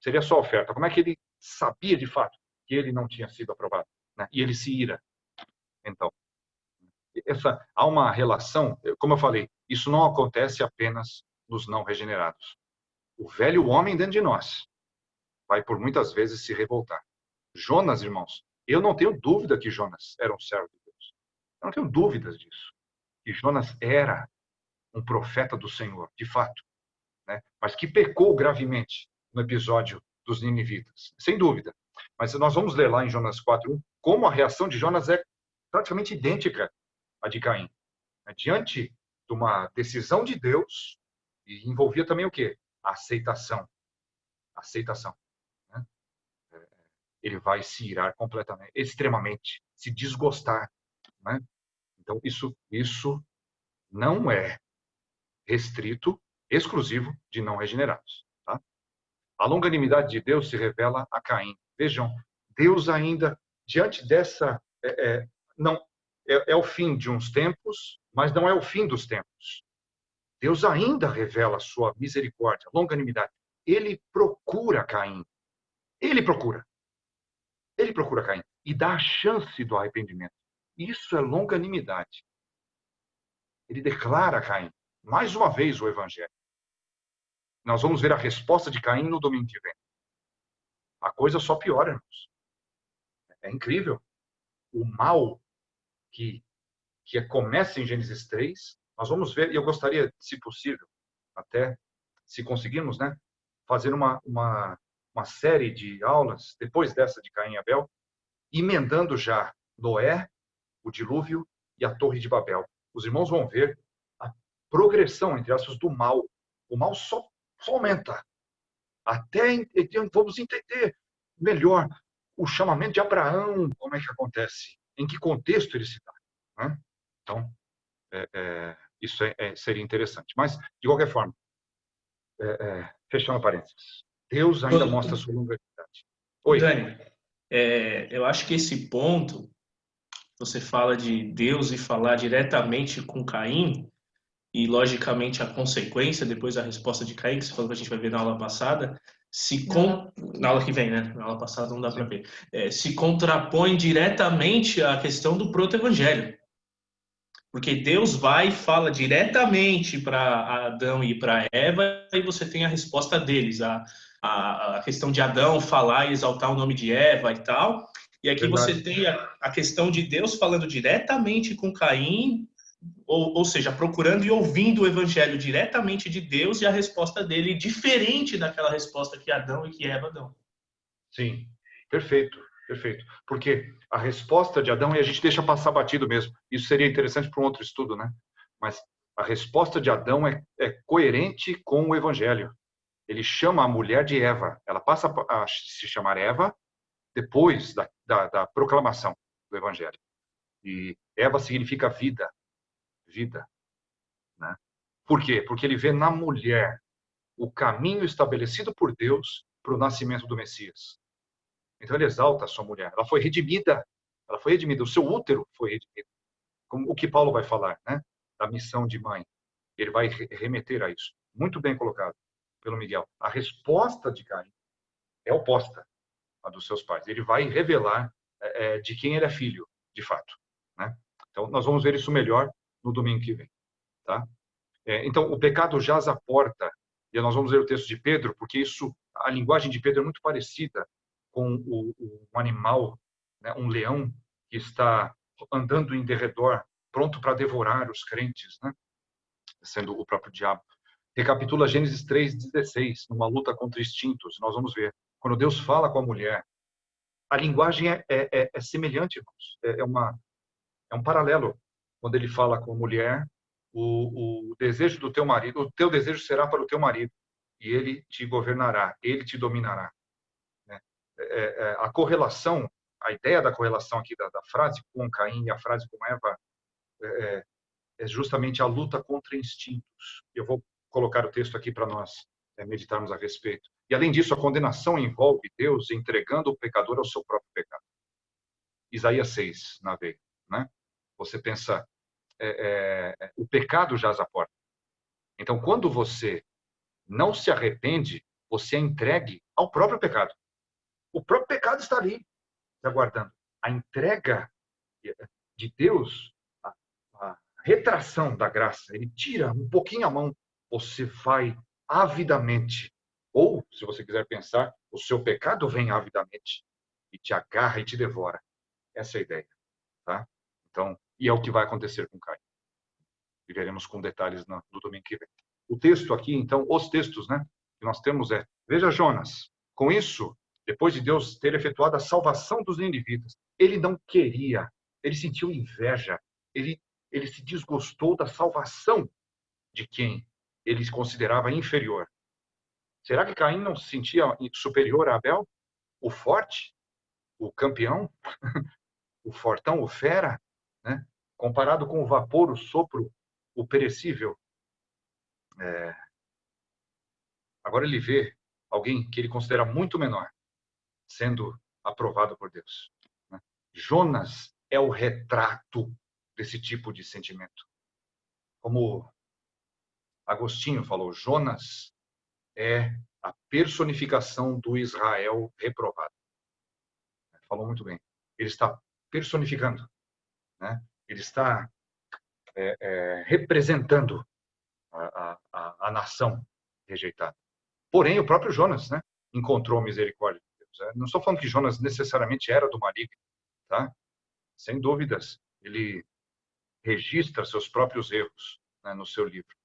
seria só oferta. Como é que ele sabia de fato que ele não tinha sido aprovado, né? E ele se ira. Então, há uma relação, como eu falei, isso não acontece apenas nos não regenerados. O velho homem dentro de nós vai por muitas vezes se revoltar. Jonas, irmãos, eu não tenho dúvida que Jonas era um servo de Deus. Eu não tenho dúvidas disso. Que Jonas era um profeta do Senhor, de fato, né? Mas que pecou gravemente no episódio dos ninivitas, sem dúvida. Mas nós vamos ler lá em Jonas 4:1 como a reação de Jonas é praticamente idêntica à de Caim. Diante de uma decisão de Deus, e envolvia também o quê? A aceitação. Aceitação. Né? Ele vai se irar completamente, extremamente, se desgostar, né? Então, isso não é restrito, exclusivo de não regenerados. Tá? A longanimidade de Deus se revela a Caim. Vejam, Deus ainda, diante dessa... não é o fim de uns tempos, mas não é o fim dos tempos. Deus ainda revela a sua misericórdia, longanimidade. Ele procura Caim. Ele procura Caim e dá a chance do arrependimento. Isso é longanimidade. Ele declara a Caim, mais uma vez, o evangelho. Nós vamos ver a resposta de Caim no domingo que vem. A coisa só piora, irmãos. É incrível. O mal que começa em Gênesis 3, nós vamos ver, e eu gostaria, se possível, até se conseguirmos, né, fazer uma série de aulas, depois dessa de Caim e Abel, emendando já Noé, o dilúvio e a Torre de Babel. Os irmãos vão ver a progressão, entre aspas, do mal. O mal só aumenta. Até vamos entender melhor o chamamento de Abraão, como é que acontece, em que contexto ele se dá. Né? Então, isso seria interessante. Mas, de qualquer forma, fechando parênteses, Deus ainda mostra a sua longanimidade. Oi. Dani, eu acho que esse ponto, você fala de Deus e falar diretamente com Caim, e logicamente a consequência, depois a resposta de Caim, que você falou que a gente vai ver na aula passada, na aula que vem, né? Na aula passada não dá para ver. Se contrapõe diretamente à questão do proto-evangelho. Porque Deus vai e fala diretamente para Adão e para Eva, e você tem a resposta deles, a questão de Adão falar e exaltar o nome de Eva e tal. E aqui Verdade. você tem a questão de Deus falando diretamente com Caim, ou seja, procurando e ouvindo o evangelho diretamente de Deus, e a resposta dele diferente daquela resposta que Adão e que Eva dão. Sim, perfeito. Perfeito. Porque a resposta de Adão, e a gente deixa passar batido mesmo, isso seria interessante para um outro estudo, né? Mas a resposta de Adão é coerente com o Evangelho. Ele chama a mulher de Eva. Ela passa a se chamar Eva depois da proclamação do Evangelho. E Eva significa vida. Vida. Né? Por quê? Porque ele vê na mulher o caminho estabelecido por Deus para o nascimento do Messias. Então ele exalta a sua mulher. Ela foi redimida. O seu útero foi redimido. Como o que Paulo vai falar, né? Da missão de mãe. Ele vai remeter a isso. Muito bem colocado pelo Miguel. A resposta de Caim é oposta à dos seus pais. Ele vai revelar de quem ele é filho, de fato. Né? Então nós vamos ver isso melhor no domingo que vem. Tá? Então o pecado jaz à porta. E nós vamos ler o texto de Pedro, porque a linguagem de Pedro é muito parecida com um animal, né, um leão que está andando em derredor, pronto para devorar os crentes, né, sendo o próprio diabo. Recapitula Gênesis 3:16, numa luta contra instintos. Nós vamos ver, quando Deus fala com a mulher, a linguagem é semelhante, irmãos. É um paralelo. Quando ele fala com a mulher, o desejo do teu marido, o teu desejo será para o teu marido, e ele te governará, ele te dominará. A correlação, a ideia da correlação aqui da frase com Caim e a frase com Eva é justamente a luta contra instintos. Eu vou colocar o texto aqui para nós meditarmos a respeito. E, além disso, a condenação envolve Deus entregando o pecador ao seu próprio pecado. Isaías 6, na veia. Né? Você pensa, o pecado jaz à porta. Então, quando você não se arrepende, você é entregue ao próprio pecado. O próprio pecado está ali, te aguardando. A entrega de Deus, a retração da graça, ele tira um pouquinho a mão, você vai avidamente, ou, se você quiser pensar, o seu pecado vem avidamente e te agarra e te devora. Essa é a ideia. Tá? Então, e é o que vai acontecer com Caim. E veremos com detalhes no domingo que vem. O texto aqui, então, os textos, né, que nós temos veja Jonas, com isso, depois de Deus ter efetuado a salvação dos ninivitas, ele não queria, ele sentiu inveja, ele se desgostou da salvação de quem ele se considerava inferior. Será que Caim não se sentia superior a Abel? O forte? O campeão? O fortão? O fera? Né? Comparado com o vapor, o sopro, o perecível. Agora ele vê alguém que ele considera muito menor sendo aprovado por Deus. Né? Jonas é o retrato desse tipo de sentimento. Como Agostinho falou, Jonas é a personificação do Israel reprovado. Falou muito bem. Ele está personificando, né? Ele está representando a nação rejeitada. Porém, o próprio Jonas, né, encontrou a misericórdia de Deus. Não estou falando que Jonas necessariamente era do maligno, tá? Sem dúvidas, ele registra seus próprios erros, né, no seu livro.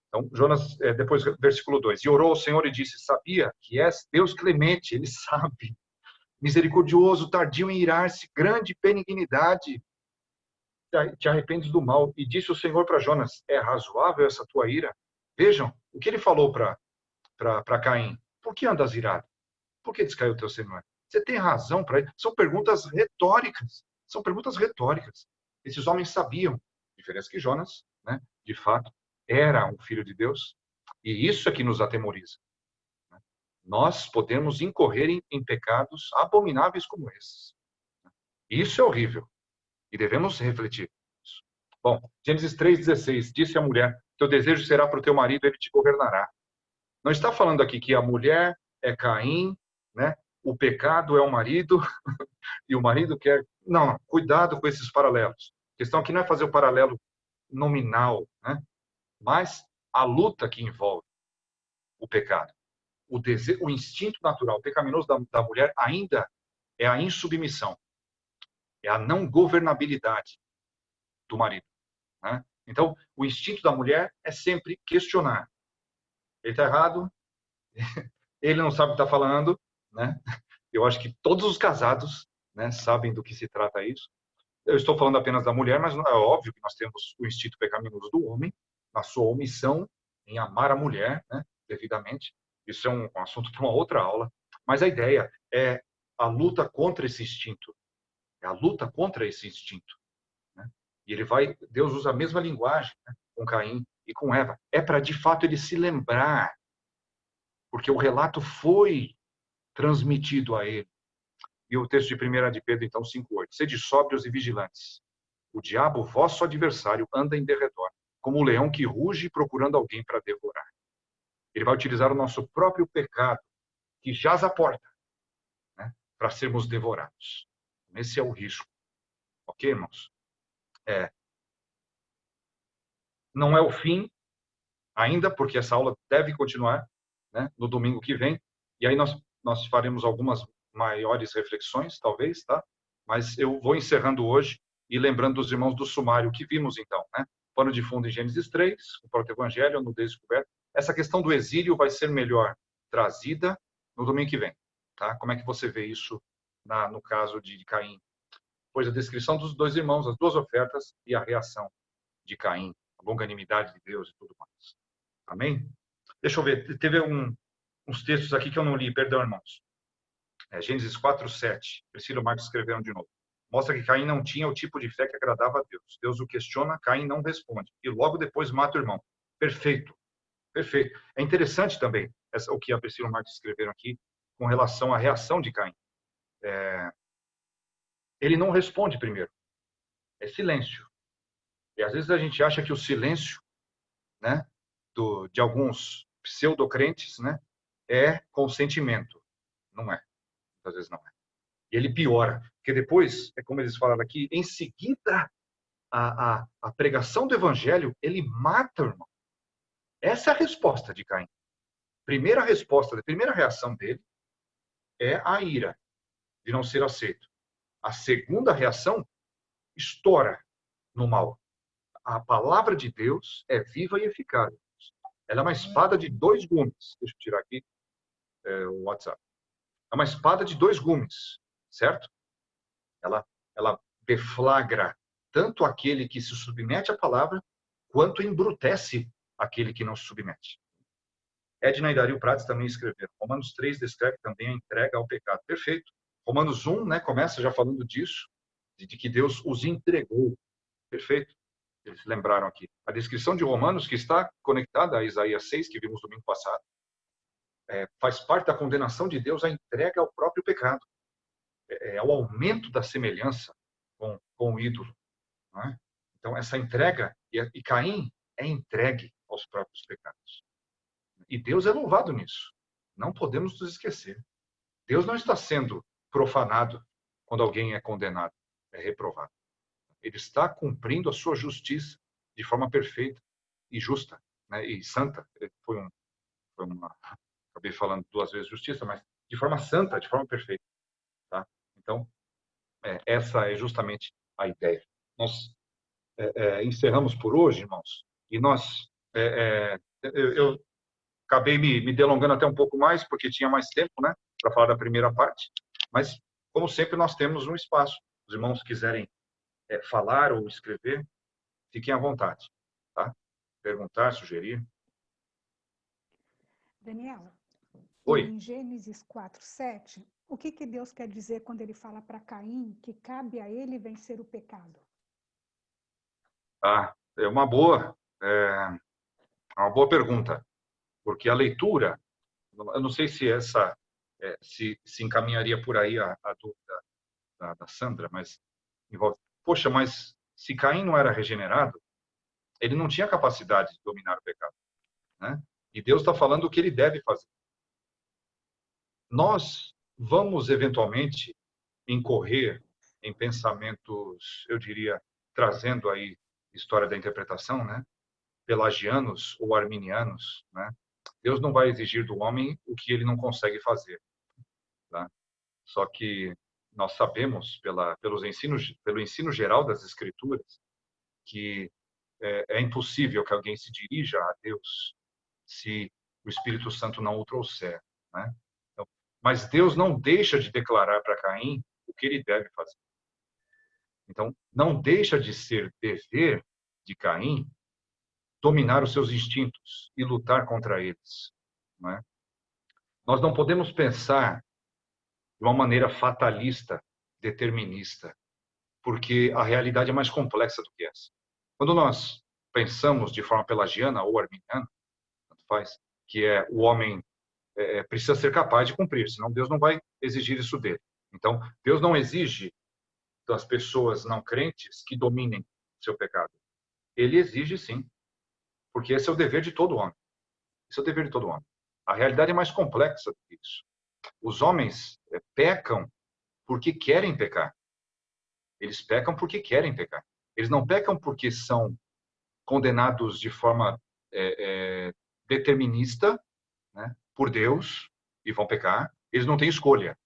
Então, Jonas, depois, versículo 2. E orou ao Senhor e disse, sabia que és Deus clemente, ele sabe, misericordioso, tardio em irar-se, grande benignidade, te arrependes do mal. E disse o Senhor para Jonas, é razoável essa tua ira? Vejam, o que ele falou para Caim. Por que andas irado? Por que descaiu o teu Senhor? Você tem razão para isso. São perguntas retóricas. São perguntas retóricas. Esses homens sabiam. A diferença que Jonas, né, de fato, era um filho de Deus. E isso é que nos atemoriza. Nós podemos incorrer em pecados abomináveis como esses. Isso é horrível. E devemos refletir nisso. Bom, Gênesis 3,16. Disse a mulher, teu desejo será para o teu marido, ele te governará. Não está falando aqui que a mulher é Caim, né? O pecado é o marido, e o marido quer... Não, cuidado com esses paralelos. A questão aqui não é fazer o paralelo nominal, né? Mas a luta que envolve o pecado. O instinto natural pecaminoso da mulher ainda é a insubmissão. É a não governabilidade do marido. Né? Então, o instinto da mulher é sempre questionar. Ele está errado, ele não sabe o que está falando. Né? Eu acho que todos os casados, né, sabem do que se trata isso. Eu estou falando apenas da mulher, mas é óbvio que nós temos o instinto pecaminoso do homem, na sua omissão em amar a mulher, né, devidamente. Isso é um assunto para uma outra aula. Mas a ideia é a luta contra esse instinto. É a luta contra esse instinto. Né? E Deus usa a mesma linguagem, né, com Caim e com Eva. É para, de fato, ele se lembrar. Porque o relato foi transmitido a ele. E o texto de 1 de Pedro, então, 5,8. Sede sóbrios e vigilantes. O diabo, vosso adversário, anda em derredor, como o leão que ruge procurando alguém para devorar. Ele vai utilizar o nosso próprio pecado, que jaz à porta, né, para sermos devorados. Esse é o risco. Ok, irmãos? Não é o fim ainda, porque essa aula deve continuar, né, no domingo que vem. E aí nós faremos algumas maiores reflexões, talvez, tá? Mas eu vou encerrando hoje e lembrando dos irmãos do sumário que vimos, então, né? Pano de fundo em Gênesis 3, o proto-evangelho, a nudez descoberta. Essa questão do exílio vai ser melhor trazida no domingo que vem, tá? Como é que você vê isso no caso de Caim? Pois a descrição dos dois irmãos, as duas ofertas e a reação de Caim, a longanimidade de Deus e tudo mais. Amém? Deixa eu ver, teve uns textos aqui que eu não li, perdão, irmãos. Gênesis 4, 7. Priscila e Marcos escreveram de novo. mostra que Caim não tinha o tipo de fé que agradava a Deus. Deus o questiona, Caim não responde. E logo depois mata o irmão. Perfeito. Perfeito. É interessante também o que a Priscila e o Marcos escreveram aqui com relação à reação de Caim. Ele não responde primeiro. É silêncio. E às vezes a gente acha que o silêncio, né, de alguns pseudocrentes, né, é consentimento. Não é. Às vezes não é. E ele piora. Porque depois, é como eles falaram aqui, em seguida a pregação do evangelho, ele mata o irmão. Essa é a resposta de Caim. Primeira resposta, a primeira reação dele é a ira de não ser aceito. A segunda reação estoura no mal. A palavra de Deus é viva e eficaz. Ela é uma espada de 2 gumes. Deixa eu tirar aqui o WhatsApp. É uma espada de 2 gumes, certo? Ela deflagra tanto aquele que se submete à palavra, quanto embrutece aquele que não se submete. Edna e Dario Prats também escreveram. Romanos 3 descreve também a entrega ao pecado. Perfeito. Romanos 1, né, começa já falando disso, de que Deus os entregou. Perfeito. Eles lembraram aqui. A descrição de Romanos, que está conectada a Isaías 6, que vimos domingo passado, faz parte da condenação de Deus a entrega ao próprio pecado. É o aumento da semelhança com o ídolo. Não é? Então, essa entrega, e Caim é entregue aos próprios pecados. E Deus é louvado nisso. Não podemos nos esquecer. Deus não está sendo profanado quando alguém é condenado, é reprovado. Ele está cumprindo a sua justiça de forma perfeita e justa, né? E santa. Acabei falando 2 vezes justiça, mas de forma santa, de forma perfeita. Tá? Então, essa é justamente a ideia. Nós encerramos por hoje, irmãos, e eu acabei me delongando até um pouco mais, porque tinha mais tempo, né, para falar da primeira parte, mas, como sempre, nós temos um espaço. Os irmãos quiserem falar ou escrever, fiquem à vontade, tá? Perguntar, sugerir. Daniel, Oi. em Gênesis 4:7, o que Deus quer dizer quando ele fala para Caim que cabe a ele vencer o pecado? É uma boa pergunta, porque a leitura, eu não sei se essa se encaminharia por aí a dúvida da Sandra, mas envolve, poxa, mas se Caim não era regenerado, ele não tinha capacidade de dominar o pecado, né? E Deus está falando o que ele deve fazer. Nós vamos eventualmente incorrer em pensamentos, eu diria, trazendo aí história da interpretação, né? Pelagianos ou arminianos, né? Deus não vai exigir do homem o que ele não consegue fazer, tá? Só que nós sabemos pelo ensino geral das Escrituras que é impossível que alguém se dirija a Deus se o Espírito Santo não o trouxer, né? Então, mas Deus não deixa de declarar para Caim o que ele deve fazer. Então, não deixa de ser dever de Caim dominar os seus instintos e lutar contra eles, não é? Nós não podemos pensar de uma maneira fatalista, determinista, porque a realidade é mais complexa do que essa. Quando nós pensamos de forma pelagiana ou arminiana, tanto faz, que o homem precisa ser capaz de cumprir, senão Deus não vai exigir isso dele. Então, Deus não exige das pessoas não crentes que dominem seu pecado. Ele exige sim, porque esse é o dever de todo homem. Esse é o dever de todo homem. A realidade é mais complexa do que isso. Os homens pecam porque querem pecar. Eles pecam porque querem pecar. Eles não pecam porque são condenados de forma determinista, né, por Deus e vão pecar. Eles não têm escolha,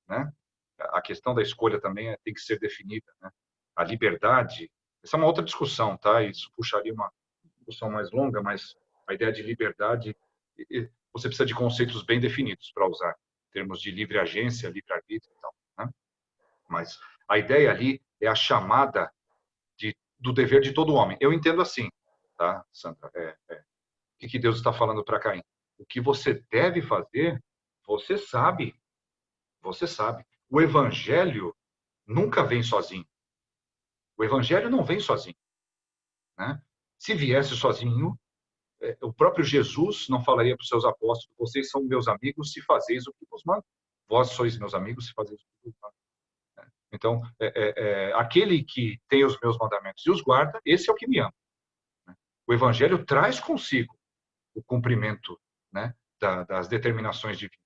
né? A questão da escolha também tem que ser definida, né? A liberdade, essa é uma outra discussão, tá? Isso puxaria uma discussão mais longa, mas a ideia de liberdade, você precisa de conceitos bem definidos para usar, em termos de livre agência, livre arbítrio e tal, né? Mas a ideia ali é a chamada do dever de todo homem. Eu entendo assim, tá, Sandra? O que Deus está falando para Caim? O que você deve fazer, você sabe. Você sabe. O evangelho nunca vem sozinho. O evangelho não vem sozinho, né? Se viesse sozinho, o próprio Jesus não falaria para os seus apóstolos: vocês são meus amigos se fazeis o que vos mando. Vós sois meus amigos se fazeis o que vos mando. Então, aquele que tem os meus mandamentos e os guarda, esse é o que me ama. O evangelho traz consigo o cumprimento, né, das determinações divinas.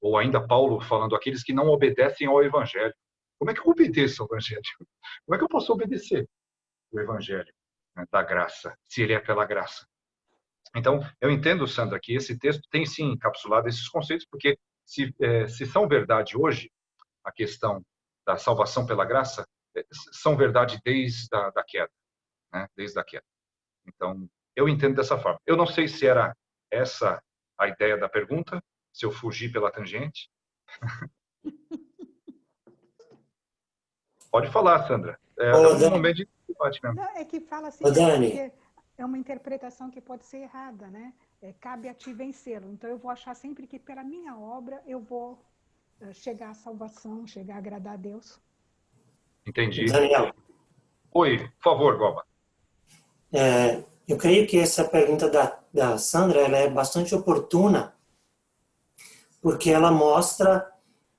Ou ainda Paulo falando: aqueles que não obedecem ao evangelho. Como é que eu obedeço ao evangelho? Como é que eu posso obedecer o evangelho, né, da graça, se ele é pela graça? Então, eu entendo, Sandra, que esse texto tem sim encapsulado esses conceitos, porque se são verdade hoje, a questão da salvação pela graça, são verdade desde a queda, né? Desde a queda. Então, eu entendo dessa forma. Eu não sei se era essa a ideia da pergunta, se eu fugi pela tangente. Pode falar, Sandra. É um momento de debate mesmo. Não, é que fala assim, Dani. é uma interpretação que pode ser errada, né? Cabe a ti vencê-lo. Então, eu vou achar sempre que pela minha obra eu vou chegar à salvação, chegar a agradar a Deus. Entendi. Daniel, Oi, por favor, Goba. eu creio que essa pergunta da Sandra ela é bastante oportuna, porque ela mostra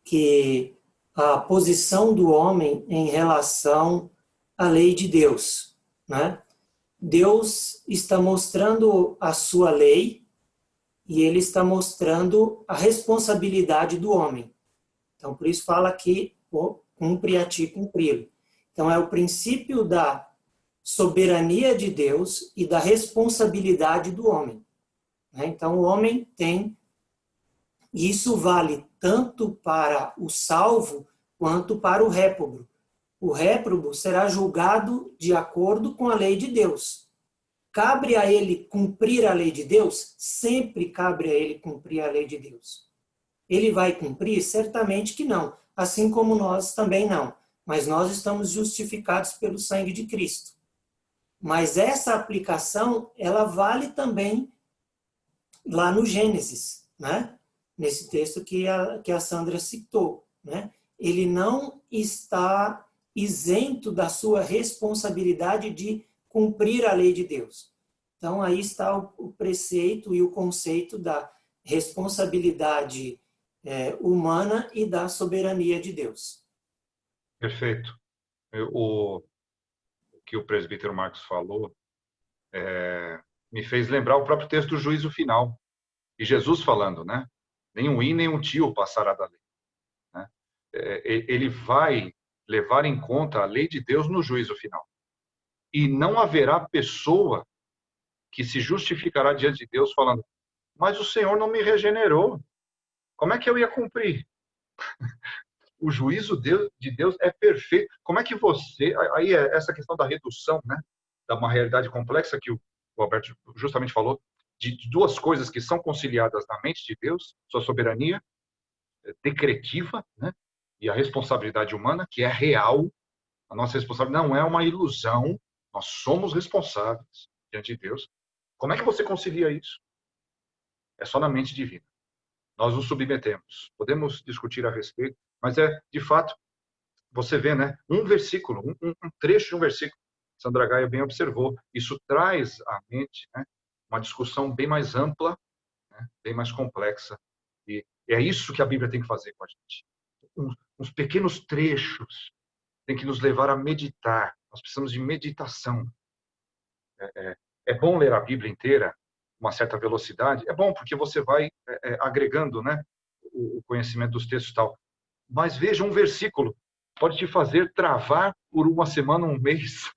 que a posição do homem em relação à lei de Deus, né? Deus está mostrando a sua lei e ele está mostrando a responsabilidade do homem. Então, por isso fala que cumpre a ti cumpri-lo. Então, é o princípio da soberania de Deus e da responsabilidade do homem, né? Então, o homem tem, e isso vale tanto para o salvo quanto para o réprobo. O réprobo será julgado de acordo com a lei de Deus. Cabe a ele cumprir a lei de Deus? Sempre cabe a ele cumprir a lei de Deus. Ele vai cumprir? Certamente que não. Assim como nós também não. Mas nós estamos justificados pelo sangue de Cristo. Mas essa aplicação, ela vale também lá no Gênesis, né? Nesse texto que a Sandra citou, né? Ele não está isento da sua responsabilidade de cumprir a lei de Deus. Então, aí está o preceito e o conceito da responsabilidade humana e da soberania de Deus. Perfeito. O que o presbítero Marcos falou me fez lembrar o próprio texto do juízo final. E Jesus falando, né? Nem um i, nem um tio passará da lei, né? Ele vai levar em conta a lei de Deus no juízo final. E não haverá pessoa que se justificará diante de Deus falando: mas o Senhor não me regenerou. Como é que eu ia cumprir? O juízo de Deus é perfeito. Como é que você... Aí é essa questão da redução, né? Da uma realidade complexa que o Alberto justamente falou, de duas coisas que são conciliadas na mente de Deus: sua soberania decretiva, né? E a responsabilidade humana, que é real. A nossa responsabilidade não é uma ilusão. Nós somos responsáveis diante de Deus. Como é que você concilia isso? É só na mente divina. Nós nos submetemos. Podemos discutir a respeito, mas de fato, você vê, né? Um versículo, um trecho de um versículo. Sandra Gaia bem observou. Isso traz à mente, né, uma discussão bem mais ampla, né, bem mais complexa. E é isso que a Bíblia tem que fazer com a gente. Uns pequenos trechos tem que nos levar a meditar. Nós precisamos de meditação. É bom ler a Bíblia inteira, uma certa velocidade. É bom porque você vai agregando, né, o conhecimento dos textos e tal. Mas veja, um versículo pode te fazer travar por uma semana, um mês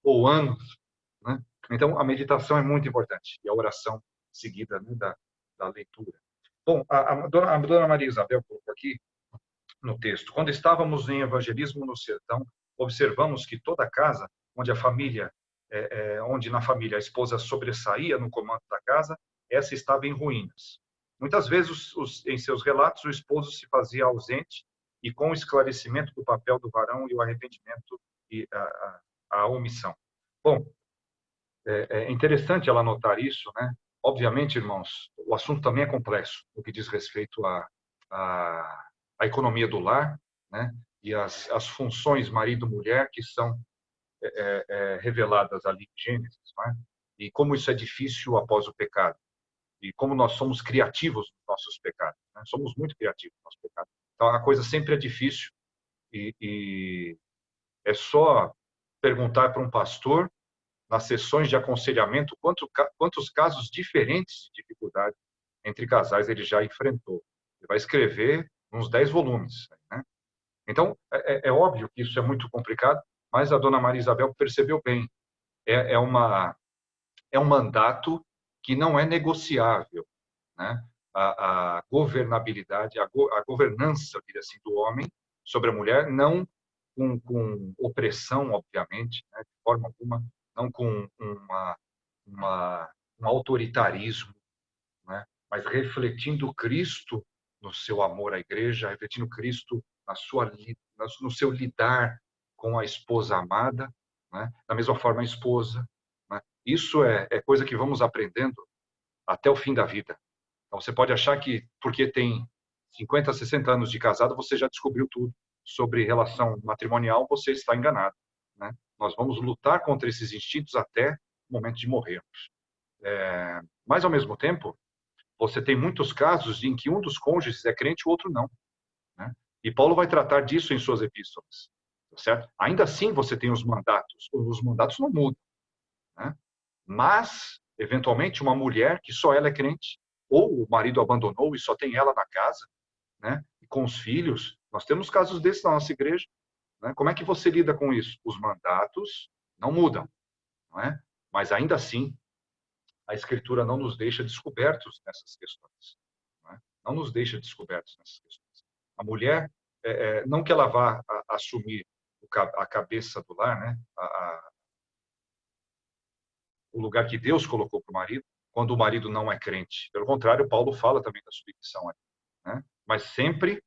ou anos, né? Então, a meditação é muito importante. E a oração seguida, né, da leitura. Bom, a dona Maria Isabel colocou aqui no texto: quando estávamos em evangelismo no sertão, observamos que toda casa onde a família, onde na família a esposa sobressaía no comando da casa, essa estava em ruínas. Muitas vezes, em seus relatos, o esposo se fazia ausente e com o esclarecimento do papel do varão e o arrependimento e a omissão. Bom, é interessante ela notar isso, né? Obviamente, irmãos, o assunto também é complexo, no que diz respeito à economia do lar, né? e as funções marido-mulher que são reveladas ali em Gênesis, não é? E como isso é difícil após o pecado. E como nós somos criativos nos nossos pecados. Né? Somos muito criativos nos nossos pecados. Então, a coisa sempre é difícil. E é só perguntar para um pastor, nas sessões de aconselhamento, quantos casos diferentes de dificuldade entre casais ele já enfrentou. Ele vai escrever uns 10 volumes. Né? Então, é óbvio que isso é muito complicado, mas a dona Maria Isabel percebeu bem. É um mandato que não é negociável. Né? A governabilidade, a governança, eu diria assim, do homem sobre a mulher, não com opressão, obviamente, né? De forma alguma, não com um autoritarismo, né? Mas refletindo Cristo no seu amor à igreja, refletindo Cristo no seu lidar com a esposa amada, né? Da mesma forma a esposa. Né? Isso é coisa que vamos aprendendo até o fim da vida. Então, você pode achar que, porque tem 50, 60 anos de casado, você já descobriu tudo sobre relação matrimonial, você está enganado. Né? Nós vamos lutar contra esses instintos até o momento de morrermos. Mas, ao mesmo tempo, você tem muitos casos em que um dos cônjuges é crente e o outro não. Né? E Paulo vai tratar disso em suas epístolas. Certo? Ainda assim, você tem os mandatos. Os mandatos não mudam. Né? Mas, eventualmente, uma mulher que só ela é crente, ou o marido abandonou e só tem ela na casa, né? E com os filhos. Nós temos casos desses na nossa igreja. Né? Como é que você lida com isso? Os mandatos não mudam. Não é? Mas, ainda assim, a Escritura não nos deixa descobertos nessas questões. Não é? Não nos deixa descobertos nessas questões. A mulher, não que ela vá assumir a cabeça do lar, né? O lugar que Deus colocou para o marido, quando o marido não é crente. Pelo contrário, Paulo fala também da submissão. Né? Mas sempre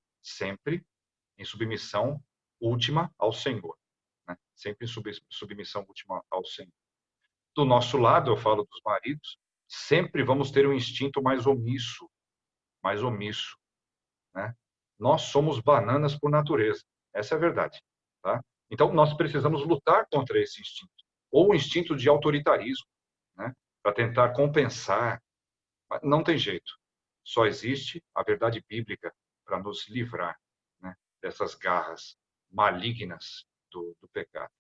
em submissão última ao Senhor. Né? Sempre em submissão última ao Senhor. Do nosso lado, eu falo dos maridos, sempre vamos ter um instinto mais omisso. Né? Nós somos bananas por natureza. Essa é a verdade. Tá? Então, nós precisamos lutar contra esse instinto. Ou o instinto de autoritarismo, né? Para tentar compensar. Mas não tem jeito. Só existe a verdade bíblica para nos livrar, né? Dessas garras malignas do pecado.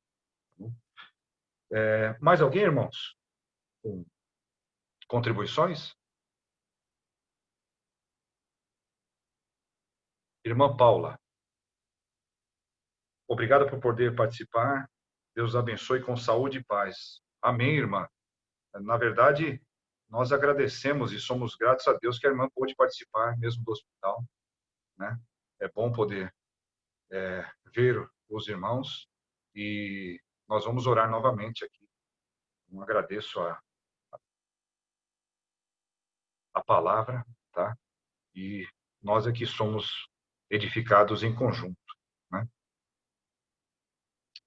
Mais alguém, irmãos? Com contribuições? Irmã Paula. Obrigado por poder participar. Deus abençoe com saúde e paz. Amém, irmã. Na verdade, nós agradecemos e somos gratos a Deus que a irmã pôde participar mesmo do hospital. Né? É bom poder ver os irmãos e nós vamos orar novamente aqui. Eu agradeço a palavra, tá? E nós aqui somos edificados em conjunto. Né?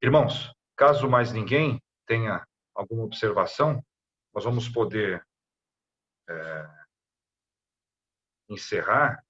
Irmãos, caso mais ninguém tenha alguma observação, nós vamos poder encerrar